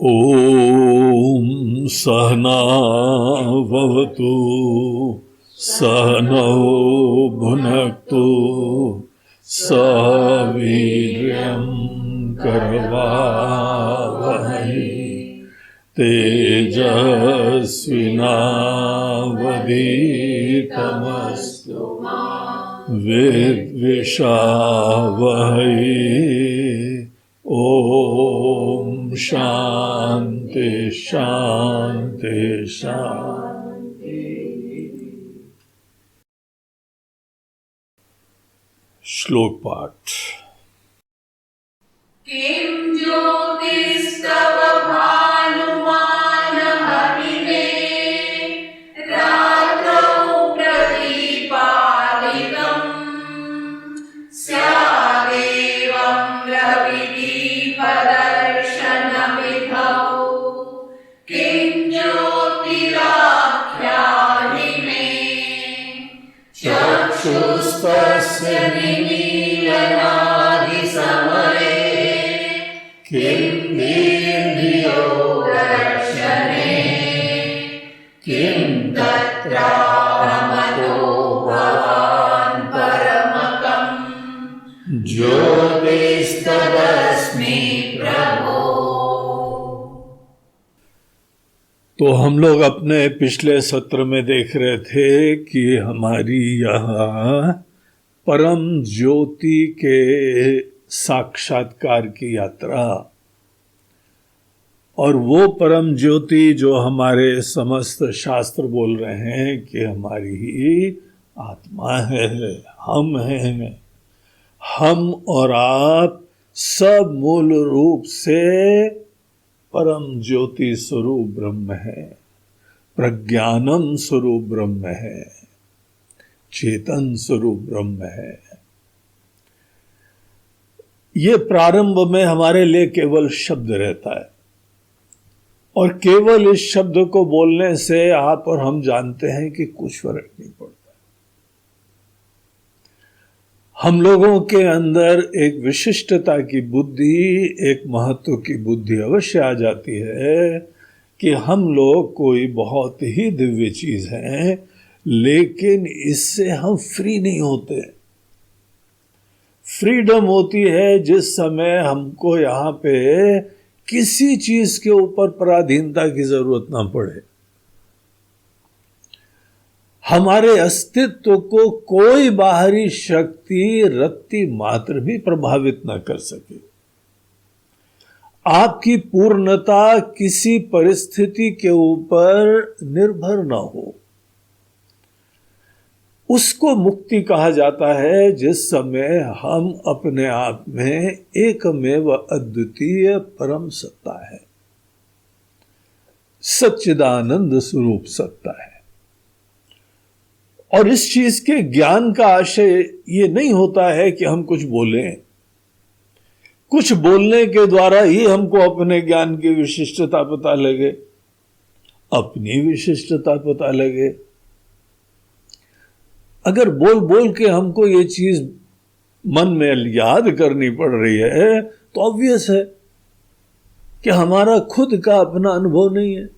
ॐ सहना भवतु सहनौ भुनक्तु सह वीर्यं करवावहै तेजस्विनावधीतमस्तु विद्विषावहै। ओम शांति शांति शांति। श्लोक पाठ। किं ज्योतिस्तव भानुमान हरिणे रात्रौ प्रदीपादिकम् स्यादेवं रविदीपदर्शनविधौ किं ज्योतिराख्याहि मे चक्षुस्तस्य निमीलनादिसमये किं दीर्घियो दर्शने किं तत्राहमतो भवान् परमकम् ज्योतिस्तदस्मि प्रभो। तो हम लोग अपने पिछले सत्र में देख रहे थे कि हमारी यहाँ परम ज्योति के साक्षात्कार की यात्रा, और वो परम ज्योति जो हमारे समस्त शास्त्र बोल रहे हैं कि हमारी ही आत्मा है, हम हैं, हम और आप सब मूल रूप से परम ज्योति स्वरूप ब्रह्म है, प्रज्ञानम स्वरूप ब्रह्म है, चेतन स्वरूप ब्रह्म है। ये प्रारंभ में हमारे लिए केवल शब्द रहता है, और केवल इस शब्द को बोलने से आप और हम जानते हैं कि कुछ फर्क नहीं पड़ता। हम लोगों के अंदर एक विशिष्टता की बुद्धि, एक महत्व की बुद्धि अवश्य आ जाती है कि हम लोग कोई बहुत ही दिव्य चीज हैं, लेकिन इससे हम फ्री नहीं होते। फ्रीडम होती है जिस समय हमको यहाँ पे किसी चीज के ऊपर पराधीनता की जरूरत ना पड़े, हमारे अस्तित्व को कोई बाहरी शक्ति रत्ती मात्र भी प्रभावित न कर सके। आपकी पूर्णता किसी परिस्थिति के ऊपर निर्भर न हो, उसको मुक्ति कहा जाता है जिस समय हम अपने आप में एकमेव अद्वितीय परम सत्ता है, सच्चिदानंद स्वरूप सत्ता है। और इस चीज के ज्ञान का आशय ये नहीं होता है कि हम कुछ बोलें, कुछ बोलने के द्वारा ही हमको अपने ज्ञान की विशिष्टता पता लगे, अपनी विशिष्टता पता लगे। अगर बोल बोल के हमको ये चीज मन में याद करनी पड़ रही है तो ऑब्वियस है कि हमारा खुद का अपना अनुभव नहीं है।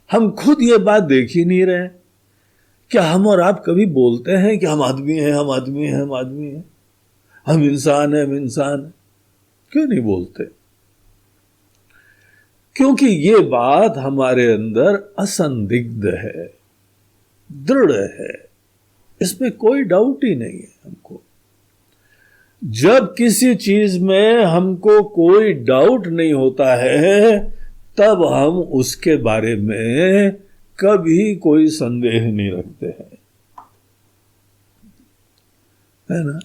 हम खुद ये बात देख ही नहीं रहे। क्या हम और आप कभी बोलते हैं कि हम आदमी हैं, हम आदमी हैं, हम आदमी हैं, हम इंसान हैं, हम इंसान हैं? क्यों नहीं बोलते? क्योंकि ये बात हमारे अंदर असंदिग्ध है, दृढ़ है, इसमें कोई डाउट ही नहीं है हमको। जब किसी चीज में हमको कोई डाउट नहीं होता है तब हम उसके बारे में कभी कोई संदेह नहीं रखते हैं, है ना?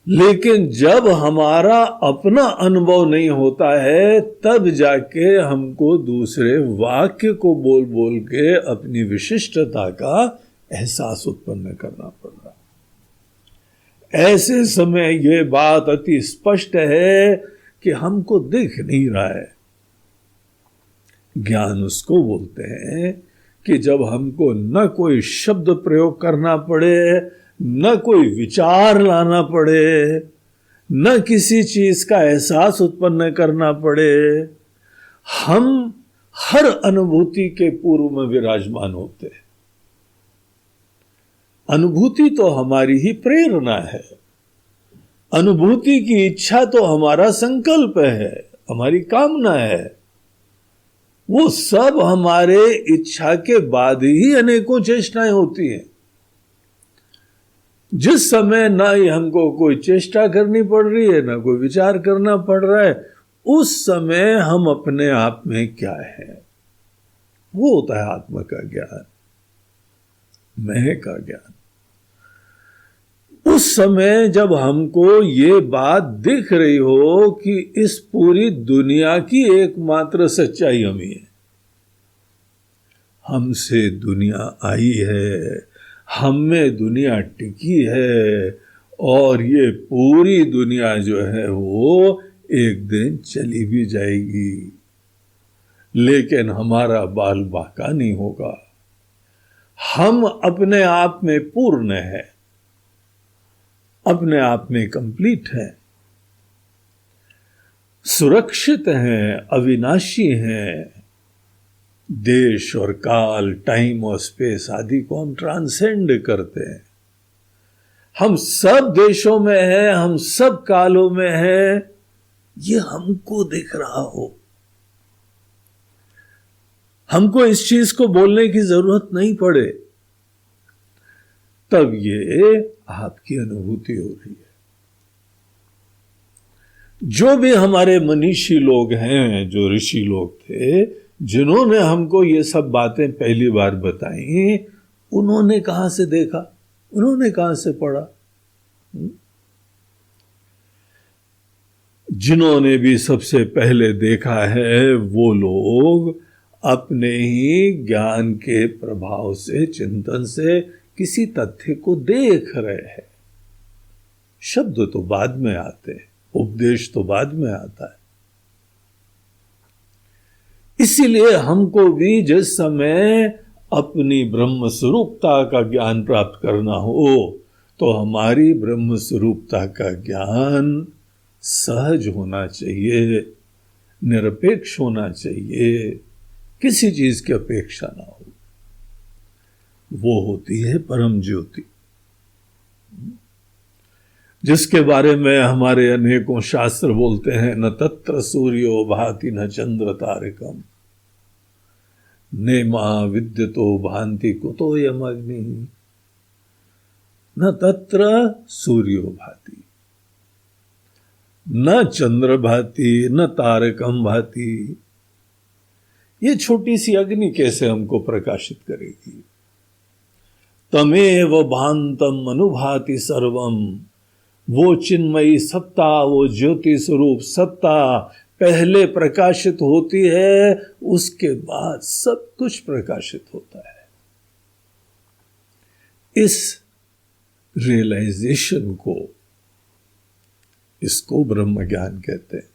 लेकिन जब हमारा अपना अनुभव नहीं होता है तब जाके हमको दूसरे वाक्य को बोल बोल के अपनी विशिष्टता का एहसास उत्पन्न करना पड़ रहा है। ऐसे समय ये बात अति स्पष्ट है कि हमको दिख नहीं रहा है। ज्ञान उसको बोलते हैं कि जब हमको न कोई शब्द प्रयोग करना पड़े, न कोई विचार लाना पड़े, न किसी चीज का एहसास उत्पन्न करना पड़े, हम हर अनुभूति के पूर्व में विराजमान होते हैं। अनुभूति तो हमारी ही प्रेरणा है, अनुभूति की इच्छा तो हमारा संकल्प है, हमारी कामना है। वो सब हमारे इच्छा के बाद ही अनेकों चेष्टाएं होती हैं। जिस समय ना ही हमको कोई चेष्टा करनी पड़ रही है, ना कोई विचार करना पड़ रहा है, उस समय हम अपने आप में क्या है, वो होता है आत्मा का ज्ञान, मैं का ज्ञान। उस समय जब हमको ये बात दिख रही हो कि इस पूरी दुनिया की एकमात्र सच्चाई हम ही है, हमसे दुनिया आई है, हम में दुनिया टिकी है, और ये पूरी दुनिया जो है वो एक दिन चली भी जाएगी, लेकिन हमारा बाल बाका नहीं होगा। हम अपने आप में पूर्ण है, अपने आप में कंप्लीट है, सुरक्षित हैं, अविनाशी हैं। देश और काल, टाइम और स्पेस आदि को हम ट्रांसेंड करते हैं। हम सब देशों में हैं, हम सब कालों में हैं, ये हमको दिख रहा हो। हमको इस चीज को बोलने की जरूरत नहीं पड़े, तब ये आपकी अनुभूति हो रही है। जो भी हमारे मनीषी लोग हैं, जो ऋषि लोग थे, जिन्होंने हमको ये सब बातें पहली बार बताई, उन्होंने कहां से देखा, उन्होंने कहां से पढ़ा? जिन्होंने भी सबसे पहले देखा है वो लोग अपने ही ज्ञान के प्रभाव से, चिंतन से किसी तथ्य को देख रहे हैं। शब्द तो बाद में आते हैं, उपदेश तो बाद में आता है। इसीलिए हमको भी जिस समय अपनी ब्रह्म स्वरूपता का ज्ञान प्राप्त करना हो, तो हमारी ब्रह्म स्वरूपता का ज्ञान सहज होना चाहिए, निरपेक्ष होना चाहिए, किसी चीज की अपेक्षा ना हो। वो होती है परम ज्योति, जिसके बारे में हमारे अनेकों शास्त्र बोलते हैं, न तत्र सूर्यो भाति न चंद्र तारकम, नेमा विद्यतो भांति कुतोयम अग्नि, न तत्र सूर्यो भाति, न चंद्र भाति, न तारकम भाति। ये छोटी सी अग्नि कैसे हमको प्रकाशित करेगी? तमेव भांतम अनुभाति सर्वम, वो चिन्मयी सत्ता, वो ज्योति स्वरूप सत्ता पहले प्रकाशित होती है, उसके बाद सब कुछ प्रकाशित होता है। इस रियलाइजेशन को, इसको ब्रह्म ज्ञान कहते हैं।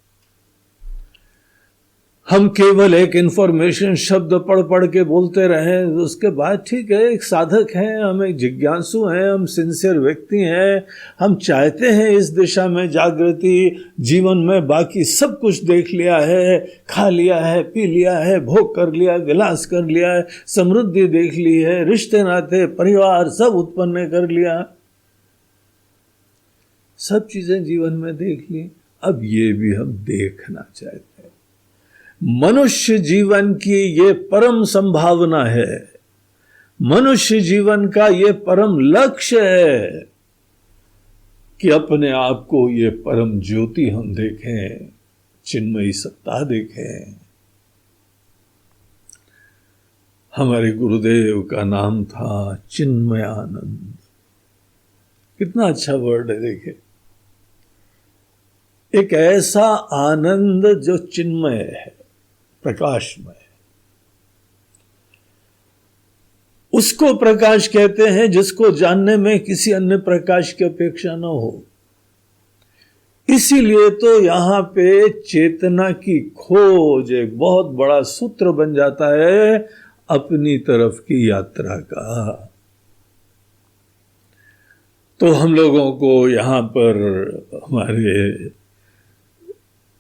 हम केवल एक इंफॉर्मेशन शब्द पढ़ पढ़ के बोलते रहें, उसके बाद ठीक है, एक साधक हैं, हम एक जिज्ञासु हैं, हम सिंसियर व्यक्ति हैं, हम चाहते हैं इस दिशा में जागृति, जीवन में बाकी सब कुछ देख लिया है, खा लिया है, पी लिया है, भोग कर लिया, विलास कर लिया है, समृद्धि देख ली है, रिश्ते नाते परिवार सब उत्पन्न कर लिया, सब चीजें जीवन में देख ली। अब ये भी हम देखना चाहते हैं। मनुष्य जीवन की ये परम संभावना है, मनुष्य जीवन का ये परम लक्ष्य है कि अपने आप को ये परम ज्योति हम देखें, चिन्मयी सत्ता देखें। हमारे गुरुदेव का नाम था चिन्मयानंद। कितना अच्छा वर्ड है, देखिए, एक ऐसा आनंद जो चिन्मय है, प्रकाशमय, उसको प्रकाश कहते हैं जिसको जानने में किसी अन्य प्रकाश की अपेक्षा न हो। इसीलिए तो यहां पे चेतना की खोज एक बहुत बड़ा सूत्र बन जाता है अपनी तरफ की यात्रा का। तो हम लोगों को यहाँ पर हमारे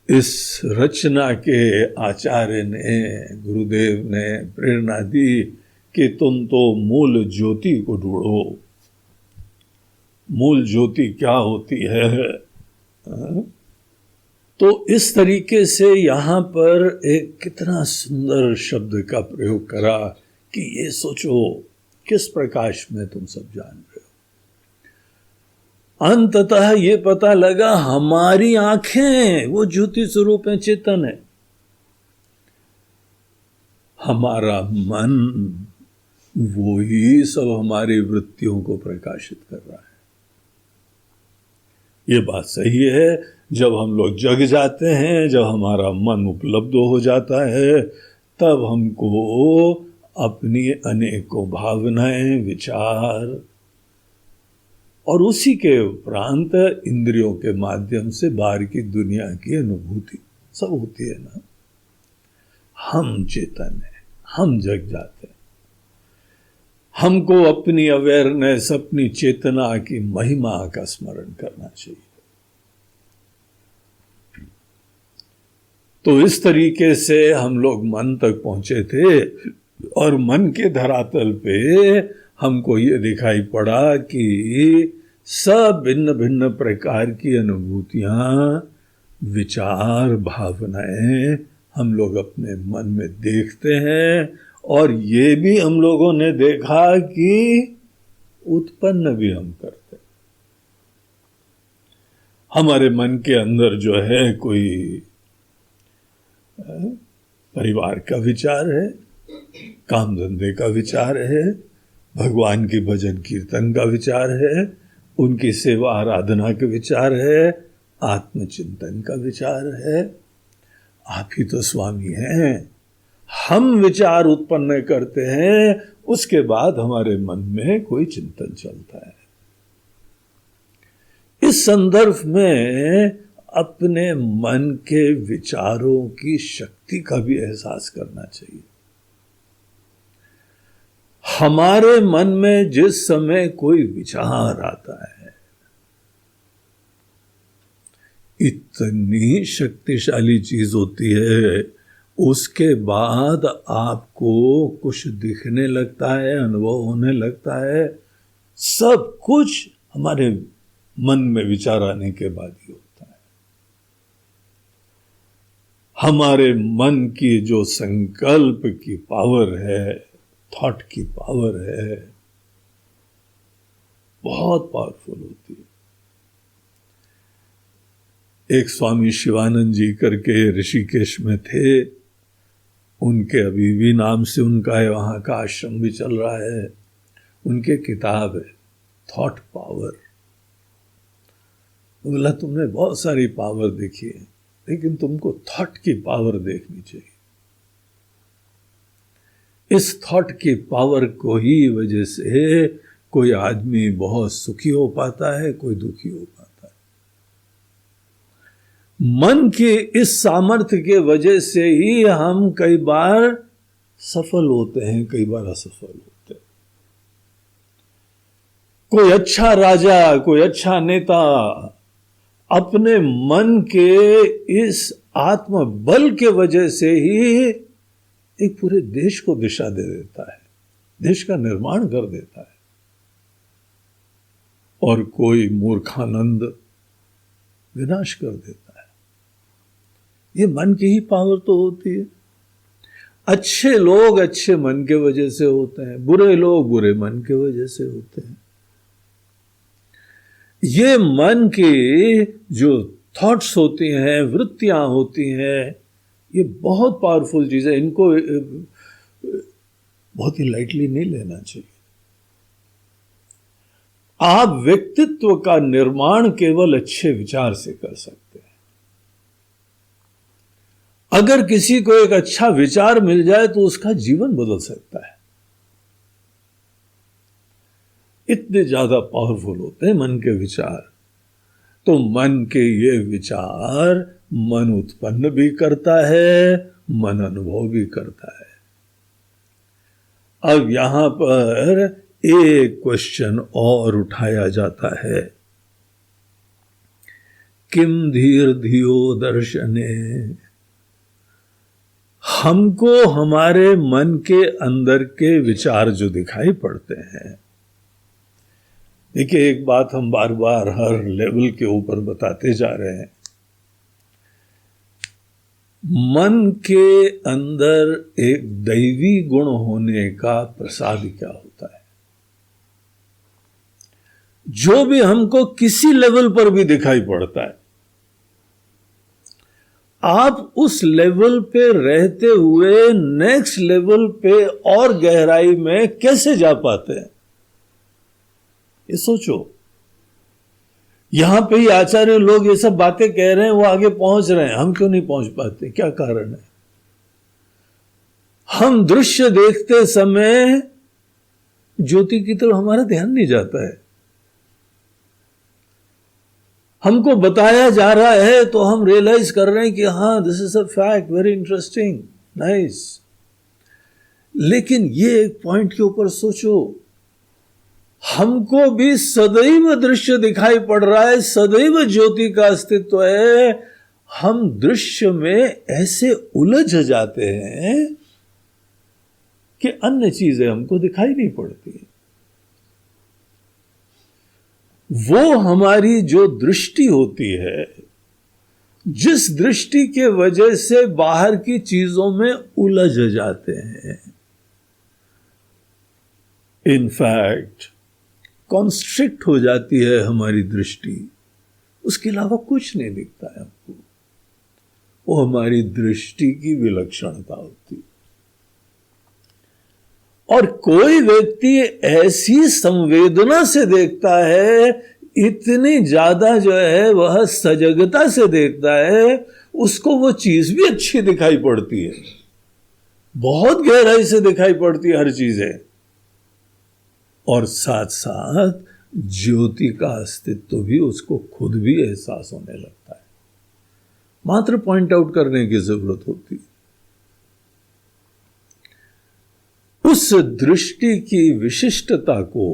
इस रचना के आचार्य ने, गुरुदेव ने प्रेरणा दी कि तुम तो मूल ज्योति को ढूंढो। मूल ज्योति क्या होती है? तो इस तरीके से यहाँ पर एक कितना सुंदर शब्द का प्रयोग करा कि ये सोचो किस प्रकाश में तुम सब जान रहे हो। अंततः ये पता लगा हमारी आंखें वो ज्योति स्वरूप है, चेतन है। हमारा मन वो ही सब हमारी वृत्तियों को प्रकाशित कर रहा है। ये बात सही है। जब हम लोग जग जाते हैं, जब हमारा मन उपलब्ध हो जाता है, तब हमको अपनी अनेकों भावनाएं, विचार और उसी के उपरांत इंद्रियों के माध्यम से बाहर की दुनिया की अनुभूति सब होती है ना। हम चेतन हैं, हम जग जाते हैं। हमको अपनी अवेयरनेस, अपनी चेतना की महिमा का स्मरण करना चाहिए। तो इस तरीके से हम लोग मन तक पहुंचे थे और मन के धरातल पे हमको ये दिखाई पड़ा कि सब भिन्न भिन्न प्रकार की अनुभूतियां, विचार, भावनाएं हम लोग अपने मन में देखते हैं और ये भी हम लोगों ने देखा कि उत्पन्न भी हम करते हैं। हमारे मन के अंदर जो है कोई परिवार का विचार है, काम धंधे का विचार है, भगवान की भजन कीर्तन का विचार है, उनकी सेवा आराधना के विचार है, आत्मचिंतन का विचार है। आप ही तो स्वामी हैं। हम विचार उत्पन्न करते हैं, उसके बाद हमारे मन में कोई चिंतन चलता है। इस संदर्भ में अपने मन के विचारों की शक्ति का भी एहसास करना चाहिए। हमारे मन में जिस समय कोई विचार आता है, इतनी शक्तिशाली चीज होती है, उसके बाद आपको कुछ दिखने लगता है, अनुभव होने लगता है। सब कुछ हमारे मन में विचार आने के बाद ही होता है। हमारे मन की जो संकल्प की पावर है, थॉट की पावर है, बहुत पावरफुल होती है। एक स्वामी शिवानंद जी करके ऋषिकेश में थे, उनके अभी भी नाम से उनका है, वहाँ का आश्रम भी चल रहा है। उनके किताब है थॉट पावर। बोला तुमने बहुत सारी पावर देखी है, लेकिन तुमको थॉट की पावर देखनी चाहिए। इस थॉट की पावर को ही वजह से कोई आदमी बहुत सुखी हो पाता है, कोई दुखी हो पाता है। मन के इस सामर्थ्य के वजह से ही हम कई बार सफल होते हैं, कई बार असफल होते हैं। कोई अच्छा राजा, कोई अच्छा नेता अपने मन के इस आत्मबल के वजह से ही एक पूरे देश को दिशा दे देता है, देश का निर्माण कर देता है। और कोई मूर्खानंद विनाश कर देता है। ये मन की ही पावर तो होती है। अच्छे लोग अच्छे मन के वजह से होते हैं, बुरे लोग बुरे मन के वजह से होते हैं। ये मन की जो थॉट्स होती हैं, वृत्तियां होती हैं, ये बहुत पावरफुल चीज है। इनको बहुत ही लाइटली नहीं लेना चाहिए। आप व्यक्तित्व का निर्माण केवल अच्छे विचार से कर सकते हैं। अगर किसी को एक अच्छा विचार मिल जाए तो उसका जीवन बदल सकता है। इतने ज्यादा पावरफुल होते हैं मन के विचार। तो मन के ये विचार मन उत्पन्न भी करता है, मन अनुभव भी करता है। अब यहां पर एक क्वेश्चन और उठाया जाता है, किम धीर धियो दर्शने। हमको हमारे मन के अंदर के विचार जो दिखाई पड़ते हैं, देखिए एक बात हम बार बार हर लेवल के ऊपर बताते जा रहे हैं, मन के अंदर एक दैवी गुण होने का प्रसाद क्या होता है, जो भी हमको किसी लेवल पर भी दिखाई पड़ता है, आप उस लेवल पे रहते हुए नेक्स्ट लेवल पे और गहराई में कैसे जा पाते हैं, ये सोचो। यहां पे ही आचार्य लोग ये सब बातें कह रहे हैं, वो आगे पहुंच रहे हैं, हम क्यों नहीं पहुंच पाते, क्या कारण है? हम दृश्य देखते समय ज्योति की तरफ हमारा ध्यान नहीं जाता है। हमको बताया जा रहा है तो हम रियलाइज कर रहे हैं कि हाँ, this is a fact, very interesting, nice. लेकिन ये एक पॉइंट के ऊपर सोचो, हमको भी सदैव दृश्य दिखाई पड़ रहा है, सदैव ज्योति का अस्तित्व है, हम दृश्य में ऐसे उलझ जाते हैं कि अन्य चीजें हमको दिखाई नहीं पड़ती। वो हमारी जो दृष्टि होती है, जिस दृष्टि के वजह से बाहर की चीजों में उलझ जाते हैं, इनफैक्ट कॉन्स्ट्रिक्ट हो जाती है हमारी दृष्टि, उसके अलावा कुछ नहीं दिखता है हमको। वो हमारी दृष्टि की विलक्षणता होती है। और कोई व्यक्ति ऐसी संवेदना से देखता है, इतनी ज्यादा जो है वह सजगता से देखता है, उसको वो चीज भी अच्छी दिखाई पड़ती है, बहुत गहराई से दिखाई पड़ती है हर चीजें, और साथ साथ ज्योति का अस्तित्व भी उसको खुद भी एहसास होने लगता है। मात्र पॉइंट आउट करने की जरूरत होती है। उस दृष्टि की विशिष्टता को,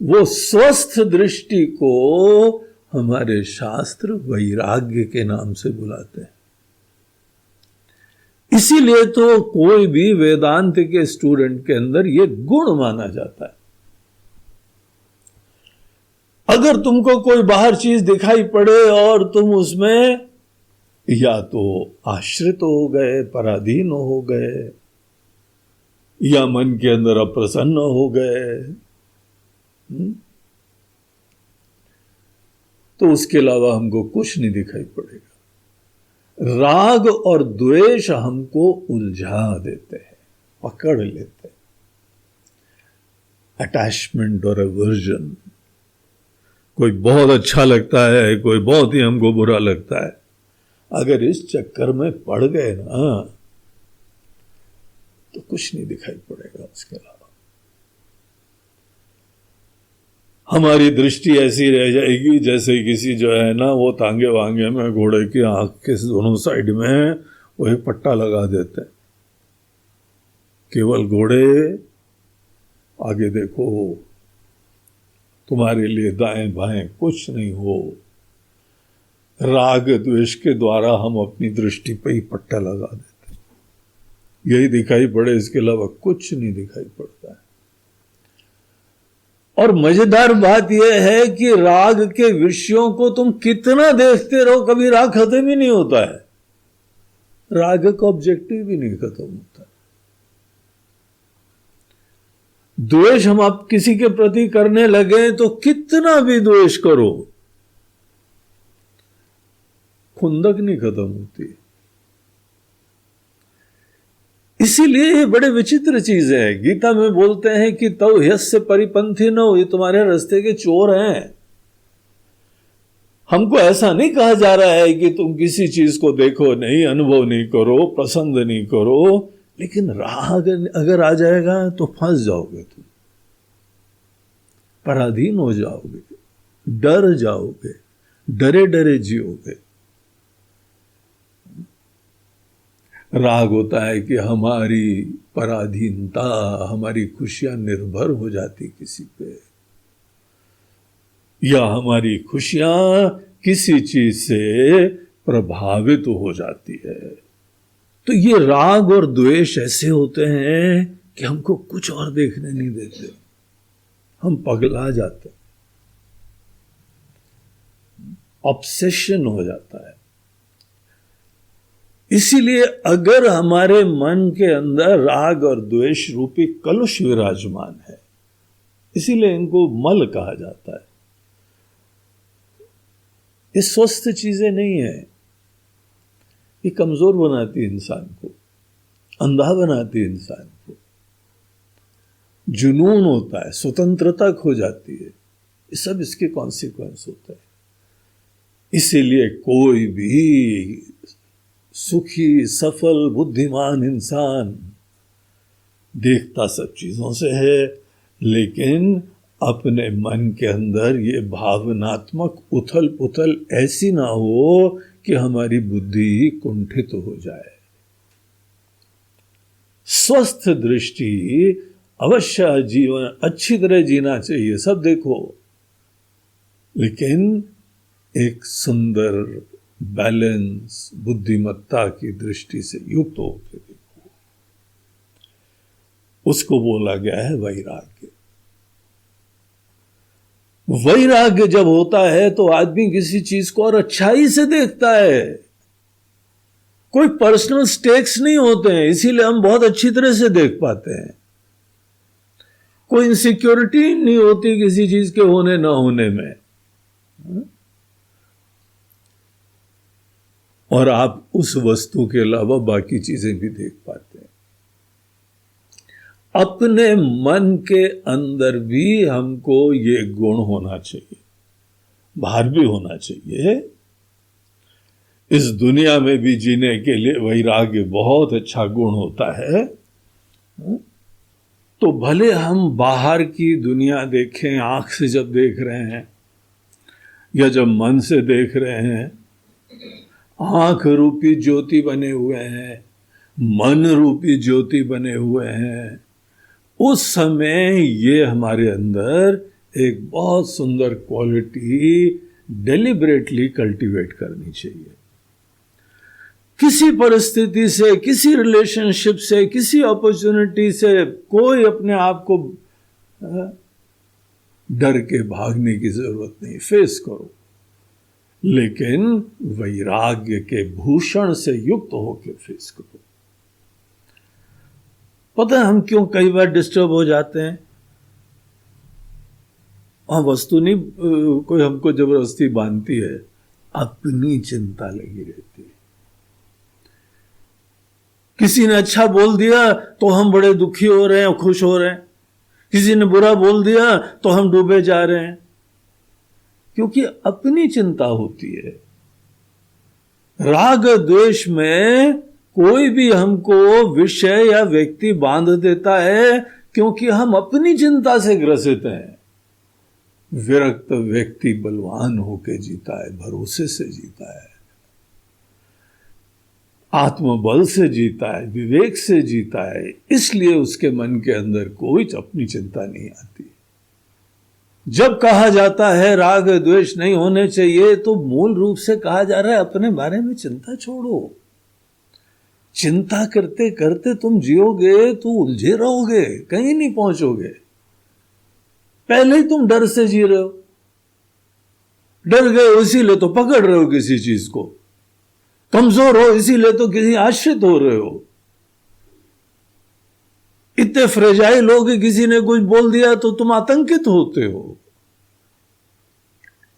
वो स्वस्थ दृष्टि को हमारे शास्त्र वैराग्य के नाम से बुलाते हैं। इसीलिए तो कोई भी वेदांत के स्टूडेंट के अंदर यह गुण माना जाता है। अगर तुमको कोई बाहर चीज दिखाई पड़े और तुम उसमें या तो आश्रित हो गए, पराधीन हो गए, या मन के अंदर अप्रसन्न हो गए, तो उसके अलावा हमको कुछ नहीं दिखाई पड़ेगा। राग और द्वेष हमको उलझा देते हैं, पकड़ लेते हैं। अटैचमेंट और एवर्जन, कोई बहुत अच्छा लगता है, कोई बहुत ही हमको बुरा लगता है। अगर इस चक्कर में पड़ गए ना, तो कुछ नहीं दिखाई पड़ेगा उसके अलावा। हमारी दृष्टि ऐसी रह जाएगी जैसे किसी जो है ना, वो तांगे वांगे में घोड़े की आंख के दोनों साइड में वो एक पट्टा लगा देते हैं, केवल घोड़े आगे देखो, तुम्हारे लिए दाएं बाएं कुछ नहीं हो। राग द्वेष के द्वारा हम अपनी दृष्टि पर ही पट्टा लगा देते हैं, यही दिखाई पड़े, इसके अलावा कुछ नहीं दिखाई पड़ता है। और मजेदार बात यह है कि राग के विषयों को तुम कितना देखते रहो, कभी राग खत्म ही नहीं होता है। राग का ऑब्जेक्टिव भी नहीं खत्म होता है। द्वेष हम आप किसी के प्रति करने लगे तो कितना भी द्वेष करो, खुंदक नहीं खत्म होती। इसीलिए ये बड़े विचित्र चीज है। गीता में बोलते हैं कि तव यस्य परिपंथी न हो, ये तुम्हारे रास्ते के चोर हैं। हमको ऐसा नहीं कहा जा रहा है कि तुम किसी चीज को देखो नहीं, अनुभव नहीं करो, पसंद नहीं करो, लेकिन राग अगर आ जाएगा तो फंस जाओगे, तुम पराधीन हो जाओगे, डर जाओगे, डरे डरे जियोगे। राग होता है कि हमारी पराधीनता, हमारी खुशियां निर्भर हो जाती किसी पे, या हमारी खुशियां किसी चीज से प्रभावित हो जाती है। तो ये राग और द्वेष ऐसे होते हैं कि हमको कुछ और देखने नहीं देते, हम पगला जाते, ऑब्सेशन हो जाता है। इसीलिए अगर हमारे मन के अंदर राग और द्वेष रूपी कलुष विराजमान है, इसीलिए इनको मल कहा जाता है, ये स्वस्थ चीजें नहीं है, ये कमजोर बनाती है इंसान को, अंधा बनाती है इंसान को, जुनून होता है, स्वतंत्रता खो जाती है, ये सब इसके कॉन्सिक्वेंस होता है। इसीलिए कोई भी सुखी, सफल, बुद्धिमान इंसान देखता सब चीजों से है, लेकिन अपने मन के अंदर ये भावनात्मक उथल पुथल ऐसी ना हो कि हमारी बुद्धि कुंठित हो जाए। स्वस्थ दृष्टि अवश्य जीवन अच्छी तरह जीना चाहिए, सब देखो, लेकिन एक सुंदर बैलेंस बुद्धिमत्ता की दृष्टि से युक्त होकर देखो। उसको बोला गया है वैराग्य। वैराग्य जब होता है तो आदमी किसी चीज को और अच्छाई से देखता है, कोई पर्सनल स्टेक्स नहीं होते हैं, इसीलिए हम बहुत अच्छी तरह से देख पाते हैं। कोई इनसिक्योरिटी नहीं होती किसी चीज के होने ना होने में, और आप उस वस्तु के अलावा बाकी चीजें भी देख पाते हैं। अपने मन के अंदर भी हमको ये गुण होना चाहिए, बाहर भी होना चाहिए। इस दुनिया में भी जीने के लिए वैराग्य बहुत अच्छा गुण होता है। तो भले हम बाहर की दुनिया देखें, आंख से जब देख रहे हैं या जब मन से देख रहे हैं, आंख रूपी ज्योति बने हुए हैं, मन रूपी ज्योति बने हुए हैं, उस समय ये हमारे अंदर एक बहुत सुंदर क्वालिटी डेलिबरेटली कल्टीवेट करनी चाहिए। किसी परिस्थिति से, किसी रिलेशनशिप से, किसी अपॉर्चुनिटी से कोई अपने आप को डर के भागने की जरूरत नहीं, फेस करो, लेकिन वैराग्य के भूषण से युक्त होकर फेस करो। पता है हम क्यों कई बार डिस्टर्ब हो जाते हैं? और वस्तु नहीं कोई हमको जबरदस्ती बांधती है, अपनी चिंता लगी रहती है। किसी ने अच्छा बोल दिया तो हम बड़े दुखी हो रहे हैं और खुश हो रहे हैं, किसी ने बुरा बोल दिया तो हम डूबे जा रहे हैं, क्योंकि अपनी चिंता होती है। राग द्वेष में कोई भी हमको विषय या व्यक्ति बांध देता है क्योंकि हम अपनी चिंता से ग्रसित हैं। विरक्त व्यक्ति बलवान होकर जीता है, भरोसे से जीता है, आत्मबल से जीता है, विवेक से जीता है, इसलिए उसके मन के अंदर कोई अपनी चिंता नहीं आती। जब कहा जाता है राग द्वेष नहीं होने चाहिए, तो मूल रूप से कहा जा रहा है अपने बारे में चिंता छोड़ो। चिंता करते करते तुम जियोगे तो उलझे रहोगे, कहीं नहीं पहुंचोगे। पहले ही तुम डर से जी रहे हो, डर गए हो इसीलिए तो पकड़ रहे हो किसी चीज को, कमजोर हो इसीलिए तो किसी आश्रित हो रहे हो। इतने फ्रेजाइल हो कि किसी ने कुछ बोल दिया तो तुम आतंकित होते हो।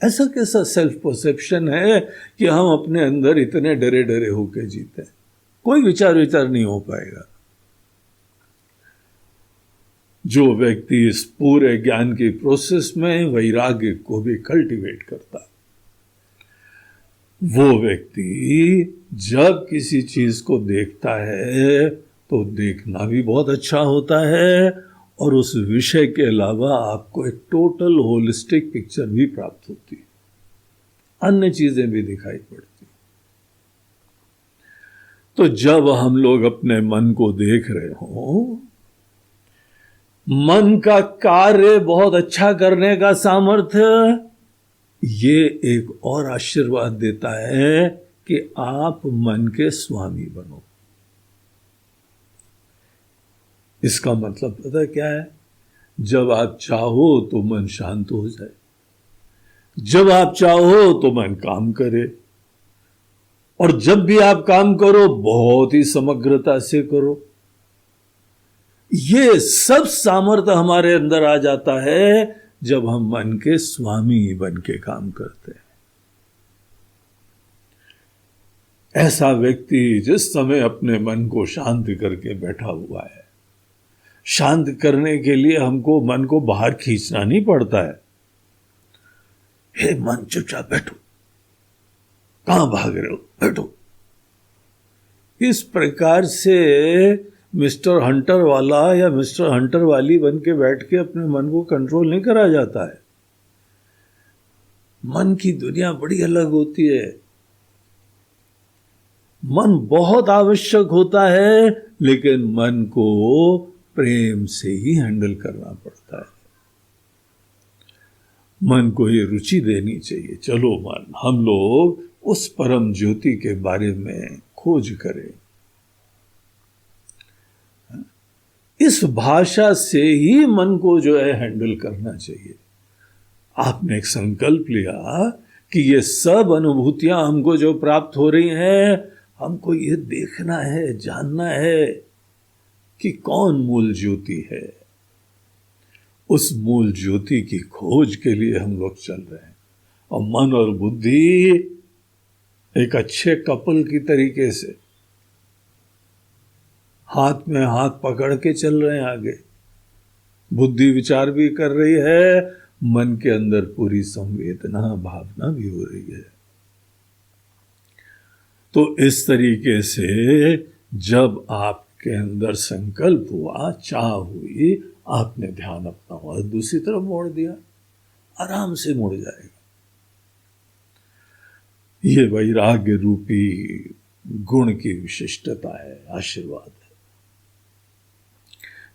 ऐसा कैसा सेल्फ परसेप्शन है कि हम अपने अंदर इतने डरे डरे होकर जीते हैं? कोई विचार नहीं हो पाएगा। जो व्यक्ति इस पूरे ज्ञान की प्रोसेस में वैराग्य को भी कल्टीवेट करता, वो व्यक्ति जब किसी चीज को देखता है तो देखना भी बहुत अच्छा होता है, और उस विषय के अलावा आपको एक टोटल होलिस्टिक पिक्चर भी प्राप्त होती है, अन्य चीजें भी दिखाई पड़ती। तो जब हम लोग अपने मन को देख रहे हो, मन का कार्य बहुत अच्छा करने का सामर्थ्य, ये एक और आशीर्वाद देता है कि आप मन के स्वामी बनो। इसका मतलब पता क्या है? जब आप चाहो तो मन शांत हो जाए, जब आप चाहो तो मन काम करे, और जब भी आप काम करो बहुत ही समग्रता से करो। ये सब सामर्थ्य हमारे अंदर आ जाता है जब हम मन के स्वामी बन के काम करते हैं। ऐसा व्यक्ति जिस समय अपने मन को शांत करके बैठा हुआ है, शांत करने के लिए हमको मन को बाहर खींचना नहीं पड़ता है। हे मन, चुपचाप बैठो, कहां भाग रहे हो, बैठो। इस प्रकार से मिस्टर हंटर वाला या मिस्टर हंटर वाली बन के बैठ के अपने मन को कंट्रोल नहीं करा जाता है। मन की दुनिया बड़ी अलग होती है। मन बहुत आवश्यक होता है, लेकिन मन को प्रेम से ही हैंडल करना पड़ता है। मन को ये रुचि देनी चाहिए, चलो मन, हम लोग उस परम ज्योति के बारे में खोज करें। इस भाषा से ही मन को जो है हैंडल करना चाहिए। आपने एक संकल्प लिया कि ये सब अनुभूतियां हमको जो प्राप्त हो रही हैं, हमको ये देखना है, जानना है कि कौन मूल ज्योति है। उस मूल ज्योति की खोज के लिए हम लोग चल रहे हैं। और मन और बुद्धि एक अच्छे कपल की तरीके से हाथ में हाथ पकड़ के चल रहे हैं आगे। बुद्धि विचार भी कर रही है, मन के अंदर पूरी संवेदना भावना भी हो रही है। तो इस तरीके से जब आपके अंदर संकल्प हुआ, चाह हुई, आपने ध्यान अपना हुआ दूसरी तरफ मोड़ दिया, आराम से मुड़ जाएगा। ये वैराग्य रूपी गुण की विशिष्टता है, आशीर्वाद है।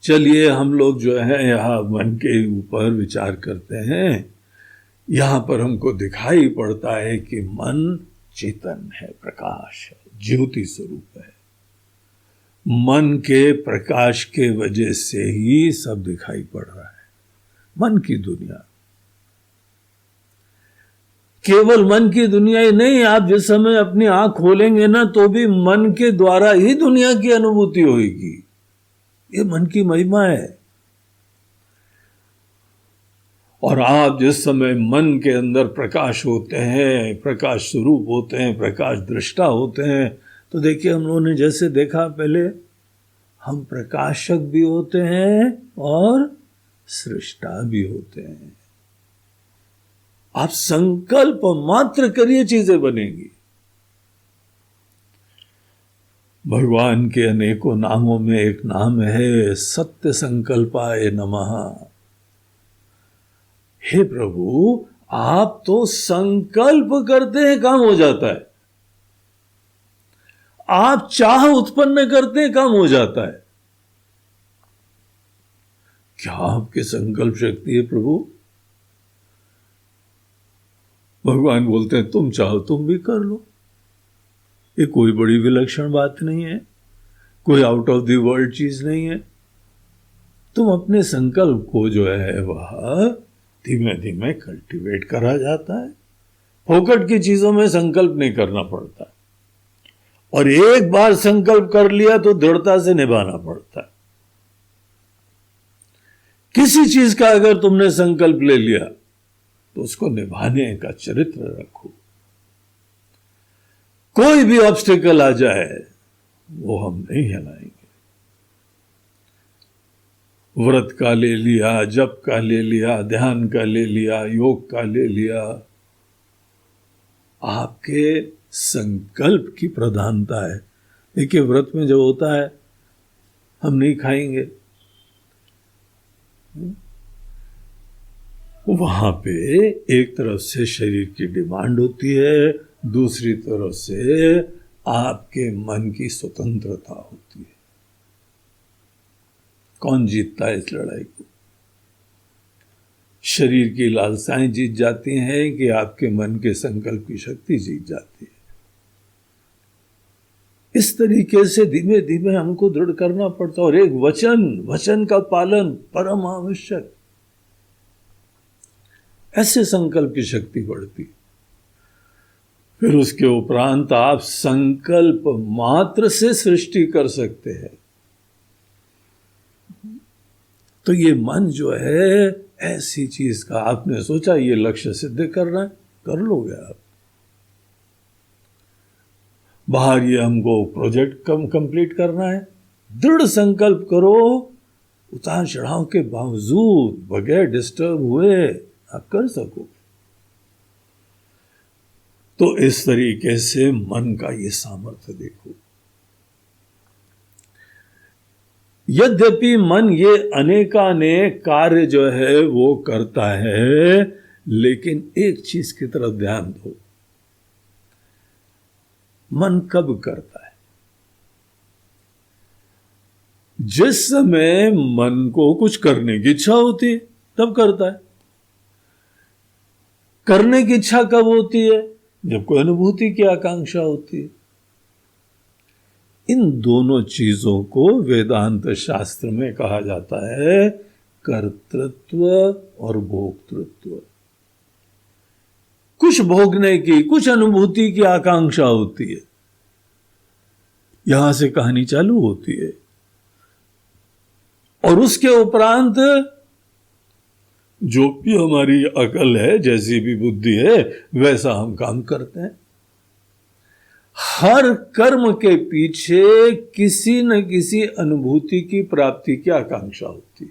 चलिए हम लोग जो है यहाँ मन के ऊपर विचार करते हैं। यहाँ पर हमको दिखाई पड़ता है कि मन चेतन है, प्रकाश है, ज्योति स्वरूप है। मन के प्रकाश के वजह से ही सब दिखाई पड़ रहा है। मन की दुनिया, केवल मन की दुनिया ही नहीं, आप जिस समय अपनी आंख खोलेंगे ना तो भी मन के द्वारा ही दुनिया की अनुभूति होगी। ये मन की महिमा है। और आप जिस समय मन के अंदर प्रकाश होते हैं, प्रकाश स्वरूप होते हैं, प्रकाश दृष्टा होते हैं, तो देखिए हम लोगों ने जैसे देखा पहले, हम प्रकाशक भी होते हैं और सृष्टा भी होते हैं। आप संकल्प मात्र करिए, चीजें बनेंगी। भगवान के अनेकों नामों में एक नाम है सत्य संकल्पाय नमः। हे प्रभु, आप तो संकल्प करते हैं काम हो जाता है, आप चाह उत्पन्न करते हैं काम हो जाता है। क्या आपके संकल्प शक्ति है प्रभु? भगवान बोलते हैं तुम चाहो तुम भी कर लो। ये कोई बड़ी विलक्षण बात नहीं है, कोई आउट ऑफ द वर्ल्ड चीज नहीं है। तुम अपने संकल्प को जो है वह धीमे धीमे कल्टीवेट करा जाता है। फोकट की चीजों में संकल्प नहीं करना पड़ता, और एक बार संकल्प कर लिया तो दृढ़ता से निभाना पड़ता है। किसी चीज का अगर तुमने संकल्प ले लिया तो उसको निभाने का चरित्र रखो। कोई भी ऑब्स्टिकल आ जाए वो हम नहीं हिलाएंगे। व्रत का ले लिया, जप का ले लिया, ध्यान का ले लिया, योग का ले लिया, आपके संकल्प की प्रधानता है। देखिए व्रत में जो होता है, हम नहीं खाएंगे, वहां पे एक तरफ से शरीर की डिमांड होती है, दूसरी तरफ से आपके मन की स्वतंत्रता होती है। कौन जीतता है इस लड़ाई को? शरीर की लालसाएं जीत जाती हैं कि आपके मन के संकल्प की शक्ति जीत जाती है? इस तरीके से धीमे धीमे हमको दृढ़ करना पड़ता है। और एक वचन का पालन परम आवश्यक। ऐसे संकल्प की शक्ति बढ़ती। फिर उसके उपरांत आप संकल्प मात्र से सृष्टि कर सकते हैं। तो ये मन जो है ऐसी चीज का, आपने सोचा ये लक्ष्य सिद्ध करना है, कर लोगे आप। बाहर ये हमको प्रोजेक्ट कंप्लीट करना है, दृढ़ संकल्प करो, उतार चढ़ाव के बावजूद बगैर डिस्टर्ब हुए आप कर सको। तो इस तरीके से मन का ये सामर्थ्य देखो। यद्यपि मन ये अनेकानेक कार्य जो है वो करता है, लेकिन एक चीज की तरफ ध्यान दो, मन कब करता है? जिस समय मन को कुछ करने की इच्छा होती है तब करता है। करने की इच्छा कब होती है? जब कोई अनुभूति की आकांक्षा होती है। इन दोनों चीजों को वेदांत शास्त्र में कहा जाता है कर्तृत्व और भोक्तृत्व। कुछ भोगने की, कुछ अनुभूति की आकांक्षा होती है, यहां से कहानी चालू होती है। और उसके उपरांत जो भी हमारी अकल है, जैसी भी बुद्धि है, वैसा हम काम करते हैं। हर कर्म के पीछे किसी न किसी अनुभूति की प्राप्ति की आकांक्षा होती है।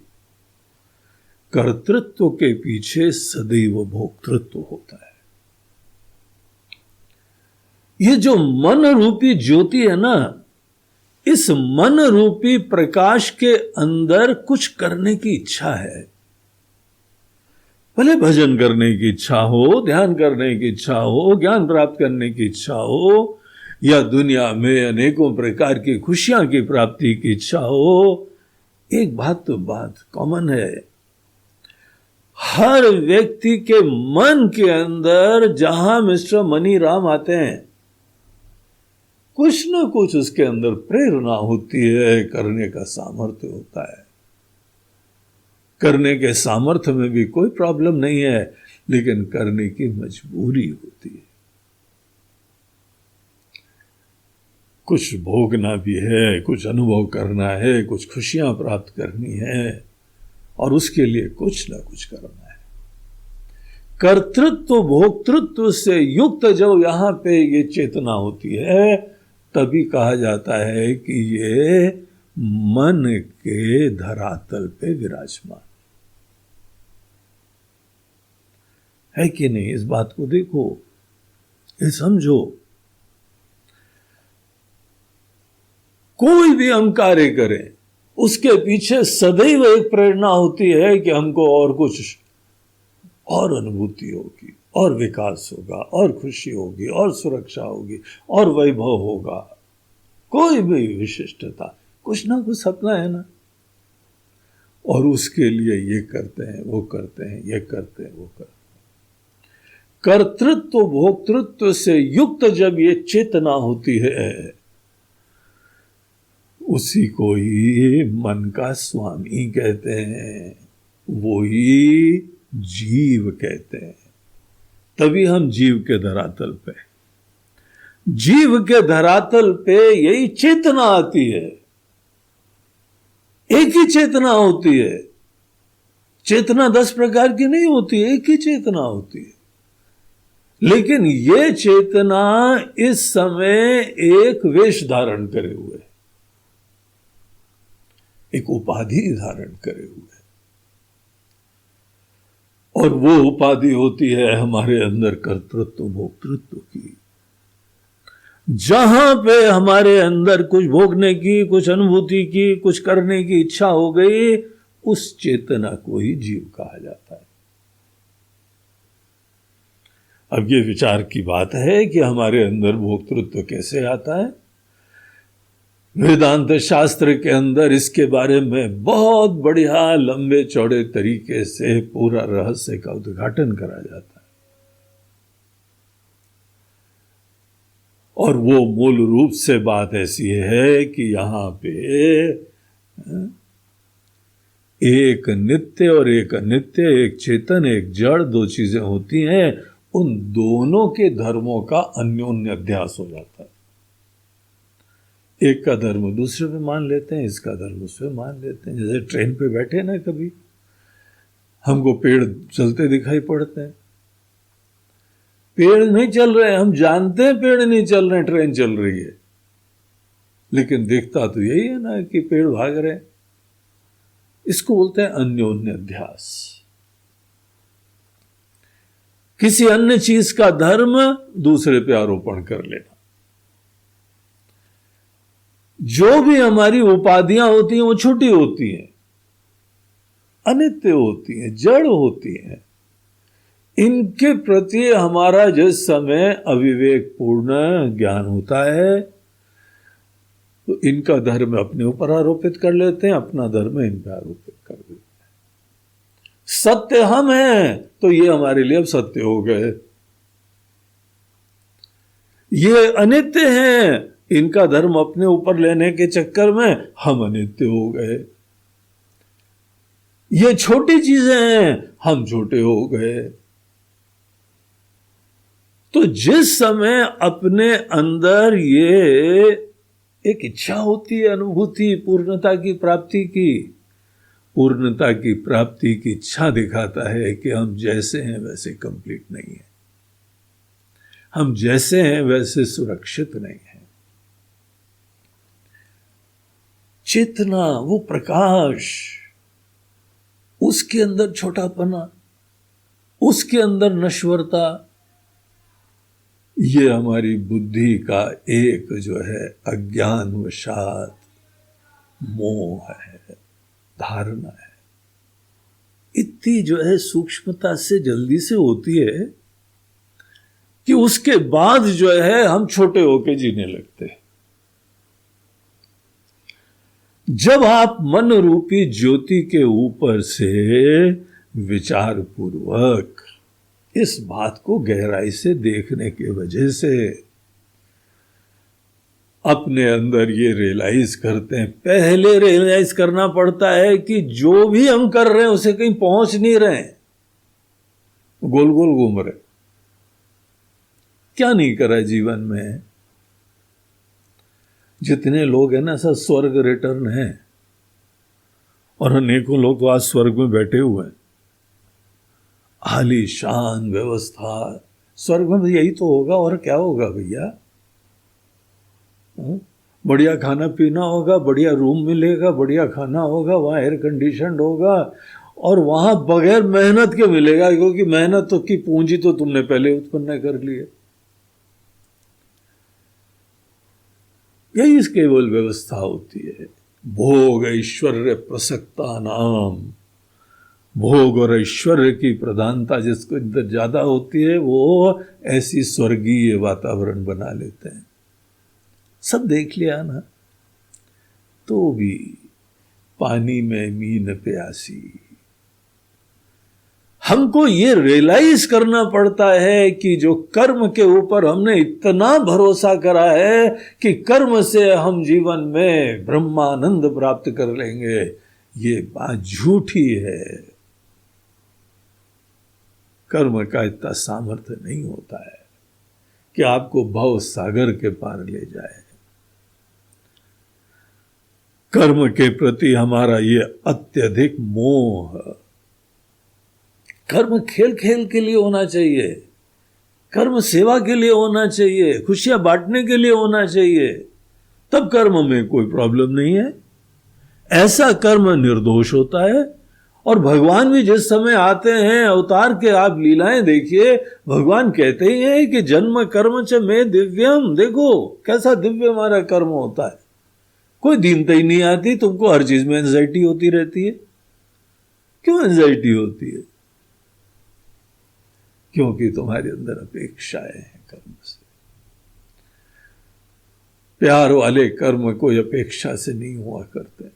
कर्तृत्व के पीछे सदैव भोक्तृत्व होता है। ये जो मन रूपी ज्योति है ना, इस मन रूपी प्रकाश के अंदर कुछ करने की इच्छा है। भले भजन करने की इच्छा हो, ध्यान करने की इच्छा हो, ज्ञान प्राप्त करने की इच्छा हो, या दुनिया में अनेकों प्रकार की खुशियां की प्राप्ति की इच्छा हो, एक बात कॉमन है। हर व्यक्ति के मन के अंदर जहां मिस्टर मनी राम आते हैं, कुछ न कुछ उसके अंदर प्रेरणा होती है, करने का सामर्थ्य होता है। करने के सामर्थ्य में भी कोई प्रॉब्लम नहीं है, लेकिन करने की मजबूरी होती है। कुछ भोगना भी है, कुछ अनुभव करना है, कुछ खुशियां प्राप्त करनी है, और उसके लिए कुछ ना कुछ करना है। कर्तृत्व भोक्तृत्व से युक्त जब यहां पे ये चेतना होती है, तभी कहा जाता है कि ये मन के धरातल पे विराजमान है कि नहीं। इस बात को देखो, ये समझो। कोई भी हम कार्य करें, उसके पीछे सदैव एक प्रेरणा होती है कि हमको और कुछ, और अनुभूति होगी, और विकास होगा, और खुशी होगी, और सुरक्षा होगी, और वैभव होगा। कोई भी विशिष्टता, कुछ ना कुछ सपना है ना, और उसके लिए ये करते हैं, वो करते हैं, ये करते हैं, वो करते हैं। कर्तृत्व भोक्तृत्व से युक्त जब ये चेतना होती है, उसी को ही मन का स्वामी कहते हैं, वो ही जीव कहते हैं। तभी हम जीव के धरातल पे, जीव के धरातल पे यही चेतना आती है। एक ही चेतना होती है। चेतना 10 प्रकार की नहीं होती, एक ही चेतना होती है। लेकिन ये चेतना इस समय एक वेश धारण करे हुए है, एक उपाधि धारण करे हुए है, और वो उपाधि होती है हमारे अंदर कर्तृत्व भोक्तृत्व की। जहां पे हमारे अंदर कुछ भोगने की, कुछ अनुभूति की, कुछ करने की इच्छा हो गई, उस चेतना को ही जीव कहा जाता है। अब ये विचार की बात है कि हमारे अंदर भोक्तृत्व कैसे आता है। वेदांत शास्त्र के अंदर इसके बारे में बहुत बढ़िया लंबे चौड़े तरीके से पूरा रहस्य का उद्घाटन करा जाता है, और वो मूल रूप से बात ऐसी है कि यहां पे एक नित्य और एक अनित्य, एक चेतन एक जड़, दो चीजें होती हैं, उन दोनों के धर्मों का अन्योन्य अध्यास हो जाता है। एक का धर्म दूसरे पे मान लेते हैं, इसका धर्म उसपे मान लेते हैं। जैसे ट्रेन पे बैठे ना, कभी हमको पेड़ चलते दिखाई पड़ते हैं, पेड़ नहीं चल रहे हैं, हम जानते हैं पेड़ नहीं चल रहे हैं, ट्रेन चल रही है, लेकिन दिखता तो यही है ना कि पेड़ भाग रहे हैं। इसको बोलते हैं अन्योन्य अध्यास। किसी अन्य चीज का धर्म दूसरे पे आरोपण कर लेना। जो भी हमारी उपाधियां होती हैं वो छोटी होती हैं, अनित्य होती हैं, जड़ होती हैं। इनके प्रति हमारा जिस समय अविवेक पूर्ण ज्ञान होता है तो इनका धर्म अपने ऊपर आरोपित कर लेते हैं, अपना धर्म इन पर आरोपित कर देते हैं। सत्य हम हैं तो ये हमारे लिए अब सत्य हो गए, ये अनित्य हैं, इनका धर्म अपने ऊपर लेने के चक्कर में हम अनित्य हो गए। ये छोटी चीजें हैं, हम छोटे हो गए। तो जिस समय अपने अंदर ये एक इच्छा होती है, अनुभूति पूर्णता की प्राप्ति की, पूर्णता की प्राप्ति की इच्छा दिखाता है कि हम जैसे हैं वैसे कंप्लीट नहीं है, हम जैसे हैं वैसे सुरक्षित नहीं है। चेतना, वो प्रकाश, उसके अंदर छोटापना, उसके अंदर नश्वरता, ये हमारी बुद्धि का एक जो है अज्ञानवशात मोह है, धारणा है। इतनी जो है सूक्ष्मता से जल्दी से होती है कि उसके बाद जो है हम छोटे होके जीने लगते हैं। जब आप मन रूपी ज्योति के ऊपर से विचार पूर्वक इस बात को गहराई से देखने की वजह से अपने अंदर ये रियलाइज करते हैं, पहले रियलाइज करना पड़ता है कि जो भी हम कर रहे हैं उसे कहीं पहुंच नहीं रहे हैं, गोल गोल घूम रहे। क्या नहीं करा जीवन में। जितने लोग हैं ना सब स्वर्ग रिटर्न हैं, और अनेकों लोग तो आज स्वर्ग में बैठे हुए हैं। आलीशान व्यवस्था, स्वर्ग में यही तो होगा, और क्या होगा भैया। बढ़िया खाना पीना होगा, बढ़िया रूम मिलेगा, बढ़िया खाना होगा, वहाँ एयर कंडीशन होगा, और वहाँ बगैर मेहनत के मिलेगा, क्योंकि मेहनत तो की पूंजी तो तुमने पहले उत्पन्न कर ली है। यही केवल व्यवस्था होती है। भोग ऐश्वर्य प्रसक्ता नाम, भोग और ऐश्वर्य की प्रधानता जिसको अंदर ज्यादा होती है वो ऐसी स्वर्गीय वातावरण बना लेते हैं। सब देख लिया ना, तो भी पानी में मीन प्यासी। हमको ये रियलाइज करना पड़ता है कि जो कर्म के ऊपर हमने इतना भरोसा करा है कि कर्म से हम जीवन में ब्रह्मानंद प्राप्त कर लेंगे, ये बात झूठी है। कर्म का इतना सामर्थ्य नहीं होता है कि आपको भव सागर के पार ले जाए। कर्म के प्रति हमारा ये अत्यधिक मोह, कर्म खेल खेल के लिए होना चाहिए, कर्म सेवा के लिए होना चाहिए, खुशियां बांटने के लिए होना चाहिए, तब कर्म में कोई प्रॉब्लम नहीं है। ऐसा कर्म निर्दोष होता है। और भगवान भी जिस समय आते हैं अवतार के, आप लीलाएं देखिए, भगवान कहते ही हैं कि जन्म कर्म च में दिव्यम। देखो कैसा दिव्य हमारा कर्म होता है, कोई दीनता ही नहीं आती। तुमको हर चीज में एंजाइटी होती रहती है, क्यों एंजाइटी होती है? क्योंकि तुम्हारे अंदर अपेक्षाएं हैं कर्म से। प्यार वाले कर्म कोई अपेक्षा से नहीं हुआ करते।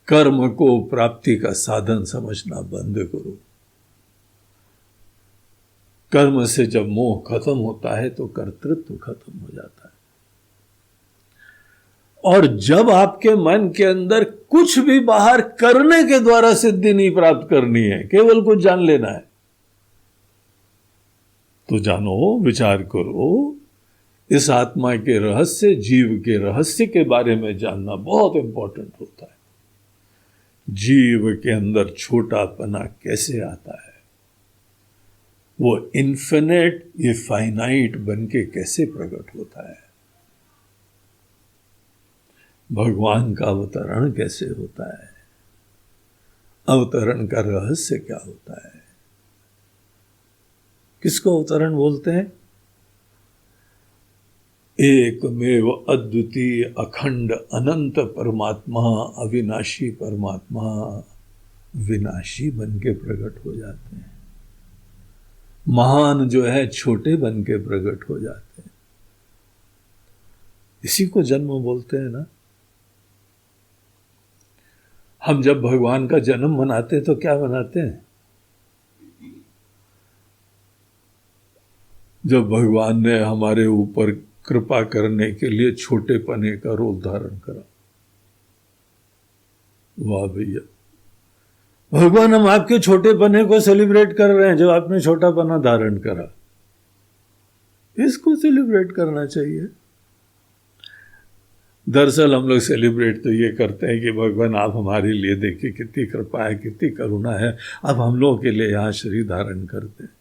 कर्म को प्राप्ति का साधन समझना बंद करो। कर्म से जब मोह खत्म होता है तो कर्तृत्व खत्म हो जाता है। और जब आपके मन के अंदर कुछ भी बाहर करने के द्वारा सिद्धि नहीं प्राप्त करनी है, केवल कुछ जान लेना है, तो जानो, विचार करो। इस आत्मा के रहस्य, जीव के रहस्य के बारे में जानना बहुत इंपॉर्टेंट होता है। जीव के अंदर छोटापना कैसे आता है, वो इन्फिनिट ये फाइनाइट बन के कैसे प्रकट होता है, भगवान का अवतरण कैसे होता है, अवतरण का रहस्य क्या होता है। किसको अवतरण बोलते हैं? एकमेव अद्वितीय अखंड अनंत परमात्मा, अविनाशी परमात्मा विनाशी बन के प्रकट हो जाते हैं। महान जो है छोटे बन के प्रकट हो जाते हैं। इसी को जन्म बोलते हैं ना। हम जब भगवान का जन्म मनाते हैं तो क्या मनाते हैं? जब भगवान ने हमारे ऊपर कृपा करने के लिए छोटे पने का रूप धारण करा। वाह भैया, भगवान हम आपके छोटे पने को सेलिब्रेट कर रहे हैं जब आपने छोटा पना धारण करा। इसको सेलिब्रेट करना चाहिए। दरअसल हम लोग सेलिब्रेट तो ये करते हैं कि भगवान आप हमारे लिए देखिए कितनी कृपा है, कितनी करुणा है, आप हम लोगों के लिए यहाँ शरीर धारण करते हैं।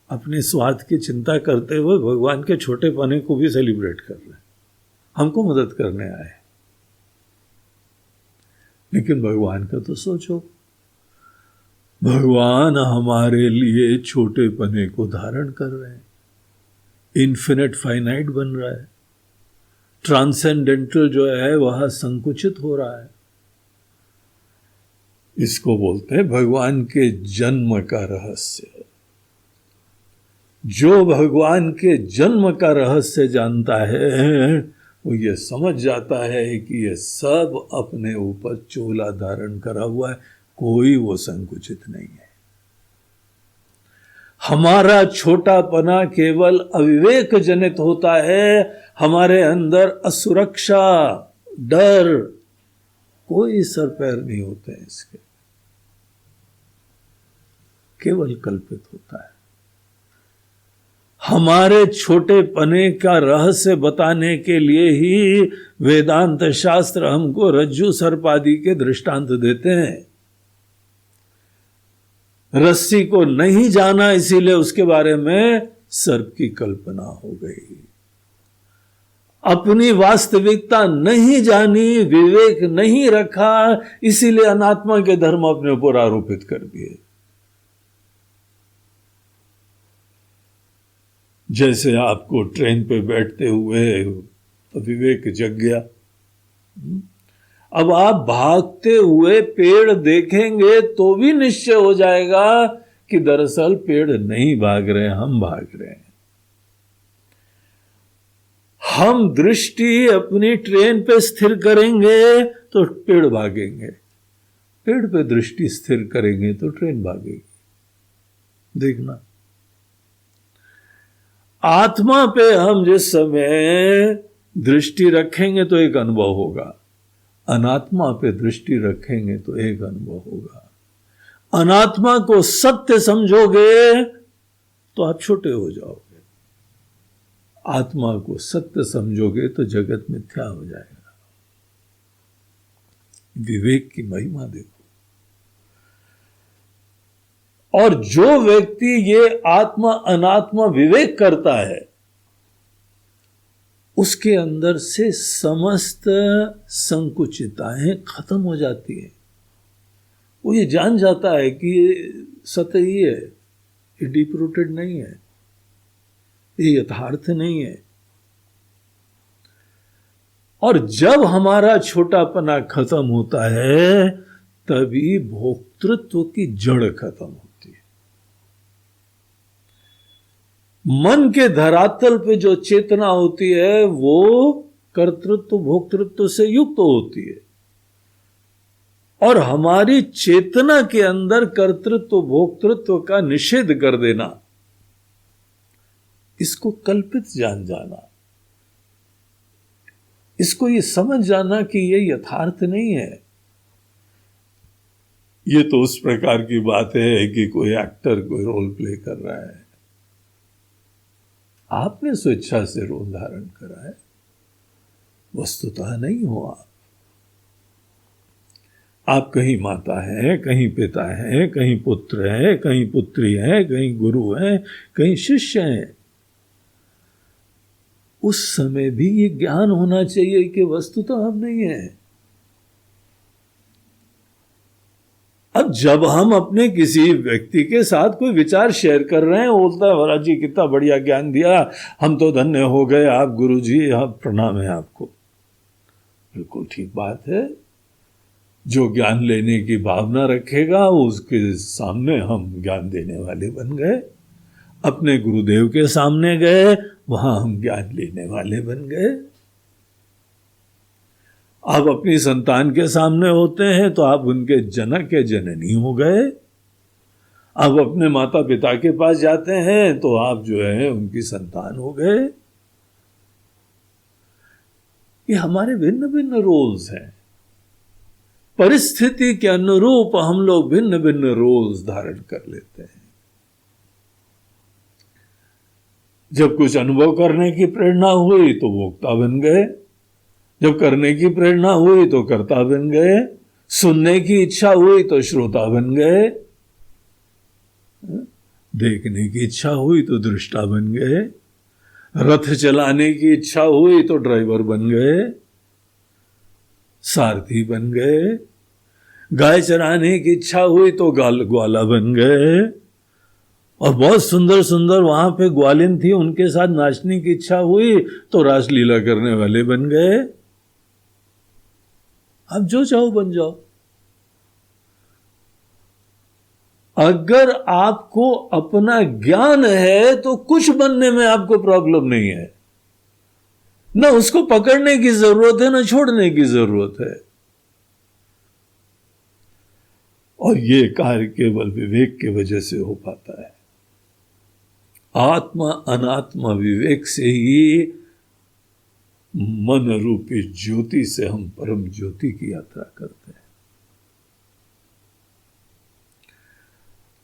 अपने स्वार्थ की चिंता करते हुए भगवान के छोटे पने को भी सेलिब्रेट कर रहे हैं, हमको मदद करने आए। लेकिन भगवान का तो सोचो, भगवान हमारे लिए छोटे पने को धारण कर रहे हैं, इन्फिनिट फाइनाइट बन रहा है, ट्रांसेंडेंटल जो है वह संकुचित हो रहा है। इसको बोलते हैं भगवान के जन्म का रहस्य। जो भगवान के जन्म का रहस्य जानता है वो ये समझ जाता है कि ये सब अपने ऊपर चोला धारण करा हुआ है, कोई वो संकुचित नहीं है। हमारा छोटापना केवल अविवेक जनित होता है, हमारे अंदर असुरक्षा, डर, कोई सर पैर नहीं होते हैं इसके, केवल कल्पित होता है। हमारे छोटे पने का रहस्य बताने के लिए ही वेदांत शास्त्र हमको रज्जु सर्प आदि के दृष्टांत देते हैं। रस्सी को नहीं जाना, इसीलिए उसके बारे में सर्प की कल्पना हो गई। अपनी वास्तविकता नहीं जानी, विवेक नहीं रखा, इसीलिए अनात्मा के धर्म अपने ऊपर आरोपित कर दिए। जैसे आपको ट्रेन पे बैठते हुए विवेक जग गया, अब आप भागते हुए पेड़ देखेंगे तो भी निश्चय हो जाएगा कि दरअसल पेड़ नहीं भाग रहे, हम भाग रहे हैं। हम दृष्टि अपनी ट्रेन पे स्थिर करेंगे तो पेड़ भागेंगे, पेड़ पे दृष्टि स्थिर करेंगे तो ट्रेन भागेगी। देखना, आत्मा पे हम जिस समय दृष्टि रखेंगे तो एक अनुभव होगा, अनात्मा पे दृष्टि रखेंगे तो एक अनुभव होगा। अनात्मा को सत्य समझोगे तो आप छोटे हो जाओगे, आत्मा को सत्य समझोगे तो जगत मिथ्या हो जाएगा। विवेक की महिमा देखो। और जो व्यक्ति ये आत्मा अनात्मा विवेक करता है, उसके अंदर से समस्त संकुचिताएं खत्म हो जाती हैं। वो ये जान जाता है कि ये सत्य ही है, ये डीप रूटेड नहीं है, ये यथार्थ नहीं है। और जब हमारा छोटापना खत्म होता है तभी भोक्तृत्व की जड़ खत्म होती है। मन के धरातल पे जो चेतना होती है वो कर्तृत्व भोक्तृत्व से युक्त होती है, और हमारी चेतना के अंदर कर्तृत्व भोक्तृत्व का निषेध कर देना, इसको कल्पित जान जाना, इसको ये समझ जाना कि ये यथार्थ नहीं है। ये तो उस प्रकार की बात है कि कोई एक्टर कोई रोल प्ले कर रहा है, आपने स्वेच्छा से रोल धारण करा है, वस्तुतः नहीं हो आप कहीं माता है, कहीं पिता है, कहीं पुत्र है, कहीं पुत्री है, कहीं गुरु है, कहीं शिष्य है। उस समय भी ये ज्ञान होना चाहिए कि वस्तुतः हम नहीं है। अब जब हम अपने किसी व्यक्ति के साथ कोई विचार शेयर कर रहे हैं, बोलता है महाराज जी कितना बढ़िया ज्ञान दिया, हम तो धन्य हो गए, आप गुरु जी, आप प्रणाम है आपको। बिल्कुल ठीक बात है। जो ज्ञान लेने की भावना रखेगा उसके सामने हम ज्ञान देने वाले बन गए। अपने गुरुदेव के सामने गए, वहां हम ज्ञान लेने वाले बन गए। आप अपनी संतान के सामने होते हैं तो आप उनके जनक या जननी हो गए। आप अपने माता पिता के पास जाते हैं तो आप जो है उनकी संतान हो गए। ये हमारे भिन्न भिन्न रोल्स हैं। परिस्थिति के अनुरूप हम लोग भिन्न भिन्न रोल्स धारण कर लेते हैं। जब कुछ अनुभव करने की प्रेरणा हुई तो वक्ता बन गए, जब करने की प्रेरणा हुई तो कर्ता बन गए, सुनने की इच्छा हुई तो श्रोता बन गए, देखने की इच्छा हुई तो दृष्टा बन गए, रथ चलाने की इच्छा हुई तो ड्राइवर बन गए, सारथी बन गए, गाय चराने की इच्छा हुई तो ग्वाला बन गए, और बहुत सुंदर सुंदर वहां पे ग्वालिन थी, उनके साथ नाचने की इच्छा हुई तो रासलीला करने वाले बन गए। अब जो चाहो बन जाओ। अगर आपको अपना ज्ञान है तो कुछ बनने में आपको प्रॉब्लम नहीं है, ना उसको पकड़ने की जरूरत है ना छोड़ने की जरूरत है। और ये कार्य केवल विवेक की वजह से हो पाता है। आत्मा अनात्मा विवेक से ही मन रूपी ज्योति से हम परम ज्योति की यात्रा करते हैं।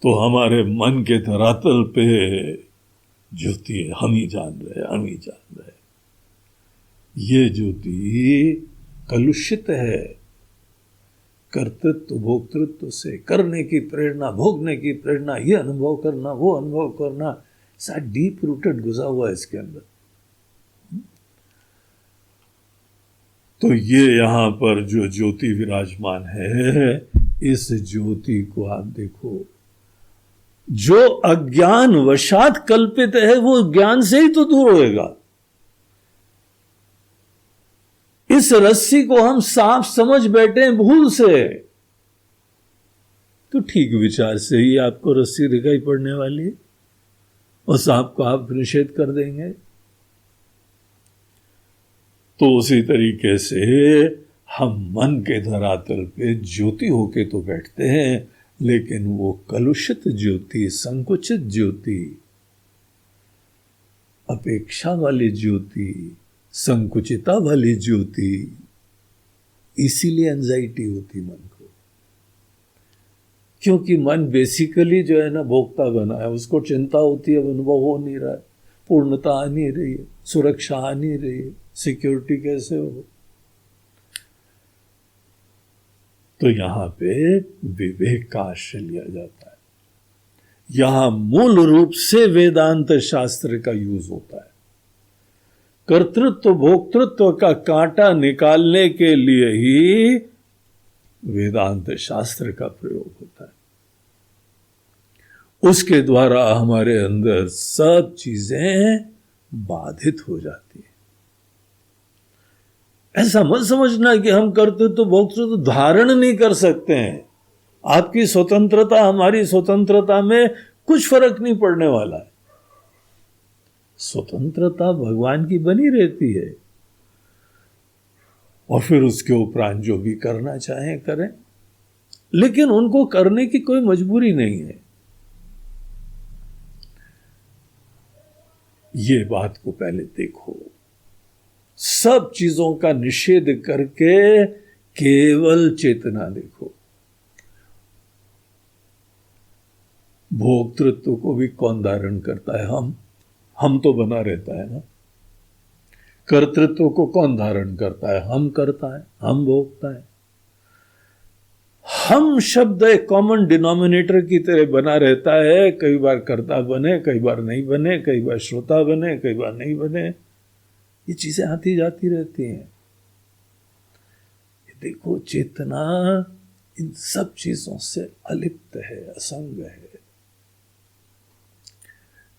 तो हमारे मन के धरातल पे ज्योति हम ही जान रहे, हम ही जान रहे। ये ज्योति कलुषित है कर्तृत्व भोक्तृत्व से। करने की प्रेरणा, भोगने की प्रेरणा, ये अनुभव करना, वो अनुभव करना, सा डीप रूटेड घुसा हुआ है इसके अंदर। तो ये यहां पर जो ज्योति विराजमान है, इस ज्योति को आप देखो, जो अज्ञान वशात कल्पित है वो ज्ञान से ही तो दूर होएगा। इस रस्सी को हम सांप समझ बैठे हैं भूल से, तो ठीक विचार से ही आपको रस्सी दिखाई पड़ने वाली है और सांप को आप निषेध कर देंगे। तो उसी तरीके से हम मन के धरातल पे ज्योति होके तो बैठते हैं, लेकिन वो कलुषित ज्योति, संकुचित ज्योति, अपेक्षा वाली ज्योति, संकुचिता वाली ज्योति, इसीलिए एंजाइटी होती मन को। क्योंकि मन बेसिकली जो है ना भोक्ता बना है, उसको चिंता होती है, अनुभव हो नहीं रहा है, पूर्णता आ नहीं रही है, सुरक्षा आ नहीं रही है, सिक्योरिटी कैसे हो। तो यहां पे विवेक का आश्रय लिया जाता है। यहां मूल रूप से वेदांत शास्त्र का यूज होता है। कर्तृत्व भोक्तृत्व का कांटा निकालने के लिए ही वेदांत शास्त्र का प्रयोग होता है। उसके द्वारा हमारे अंदर सब चीजें बाधित हो जाती है। ऐसा मत समझना कि हम कर्तृत्व भोक्तृत्व धारण नहीं कर सकते हैं। आपकी स्वतंत्रता हमारी स्वतंत्रता में कुछ फर्क नहीं पड़ने वाला है। स्वतंत्रता भगवान की बनी रहती है, और फिर उसके उपरांत जो भी करना चाहें करें, लेकिन उनको करने की कोई मजबूरी नहीं है। ये बात को पहले देखो। सब चीजों का निषेध करके केवल चेतना देखो। भोक्तृत्व को भी कौन धारण करता है? हम तो बना रहता है ना। कर्तृत्व को कौन धारण करता है? हम करता है, हम भोगता है। हम शब्द एक कॉमन डिनोमिनेटर की तरह बना रहता है। कई बार कर्ता बने, कई बार नहीं बने, कई बार श्रोता बने, कई बार नहीं बने। ये चीजें आती जाती रहती हैं। ये देखो, चेतना इन सब चीजों से अलिप्त है, असंग है।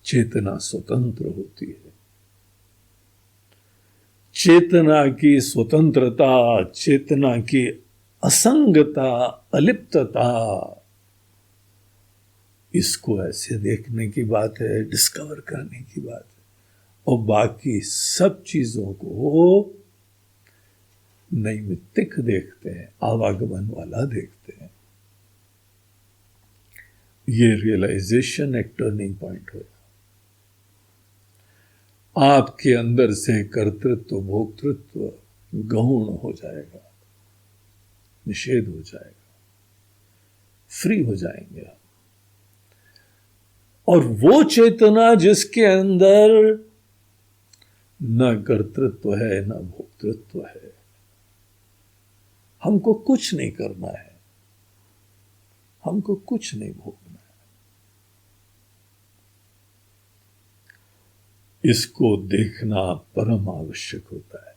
चेतना स्वतंत्र होती है। चेतना की स्वतंत्रता, चेतना की असंगता, अलिप्तता, इसको ऐसे देखने की बात है, डिस्कवर करने की बात है। और बाकी सब चीजों को नैमित्तिक देखते हैं, आवागमन वाला देखते हैं। ये रियलाइजेशन एक टर्निंग पॉइंट होगा। आपके अंदर से कर्तृत्व भोक्तृत्व गौण हो जाएगा, निषेध हो जाएगा, फ्री हो जाएंगे। और वो चेतना जिसके अंदर न कर्तृत्व है न भोक्तृत्व है, हमको कुछ नहीं करना है, हमको कुछ नहीं भोगना है, इसको देखना परम आवश्यक होता है।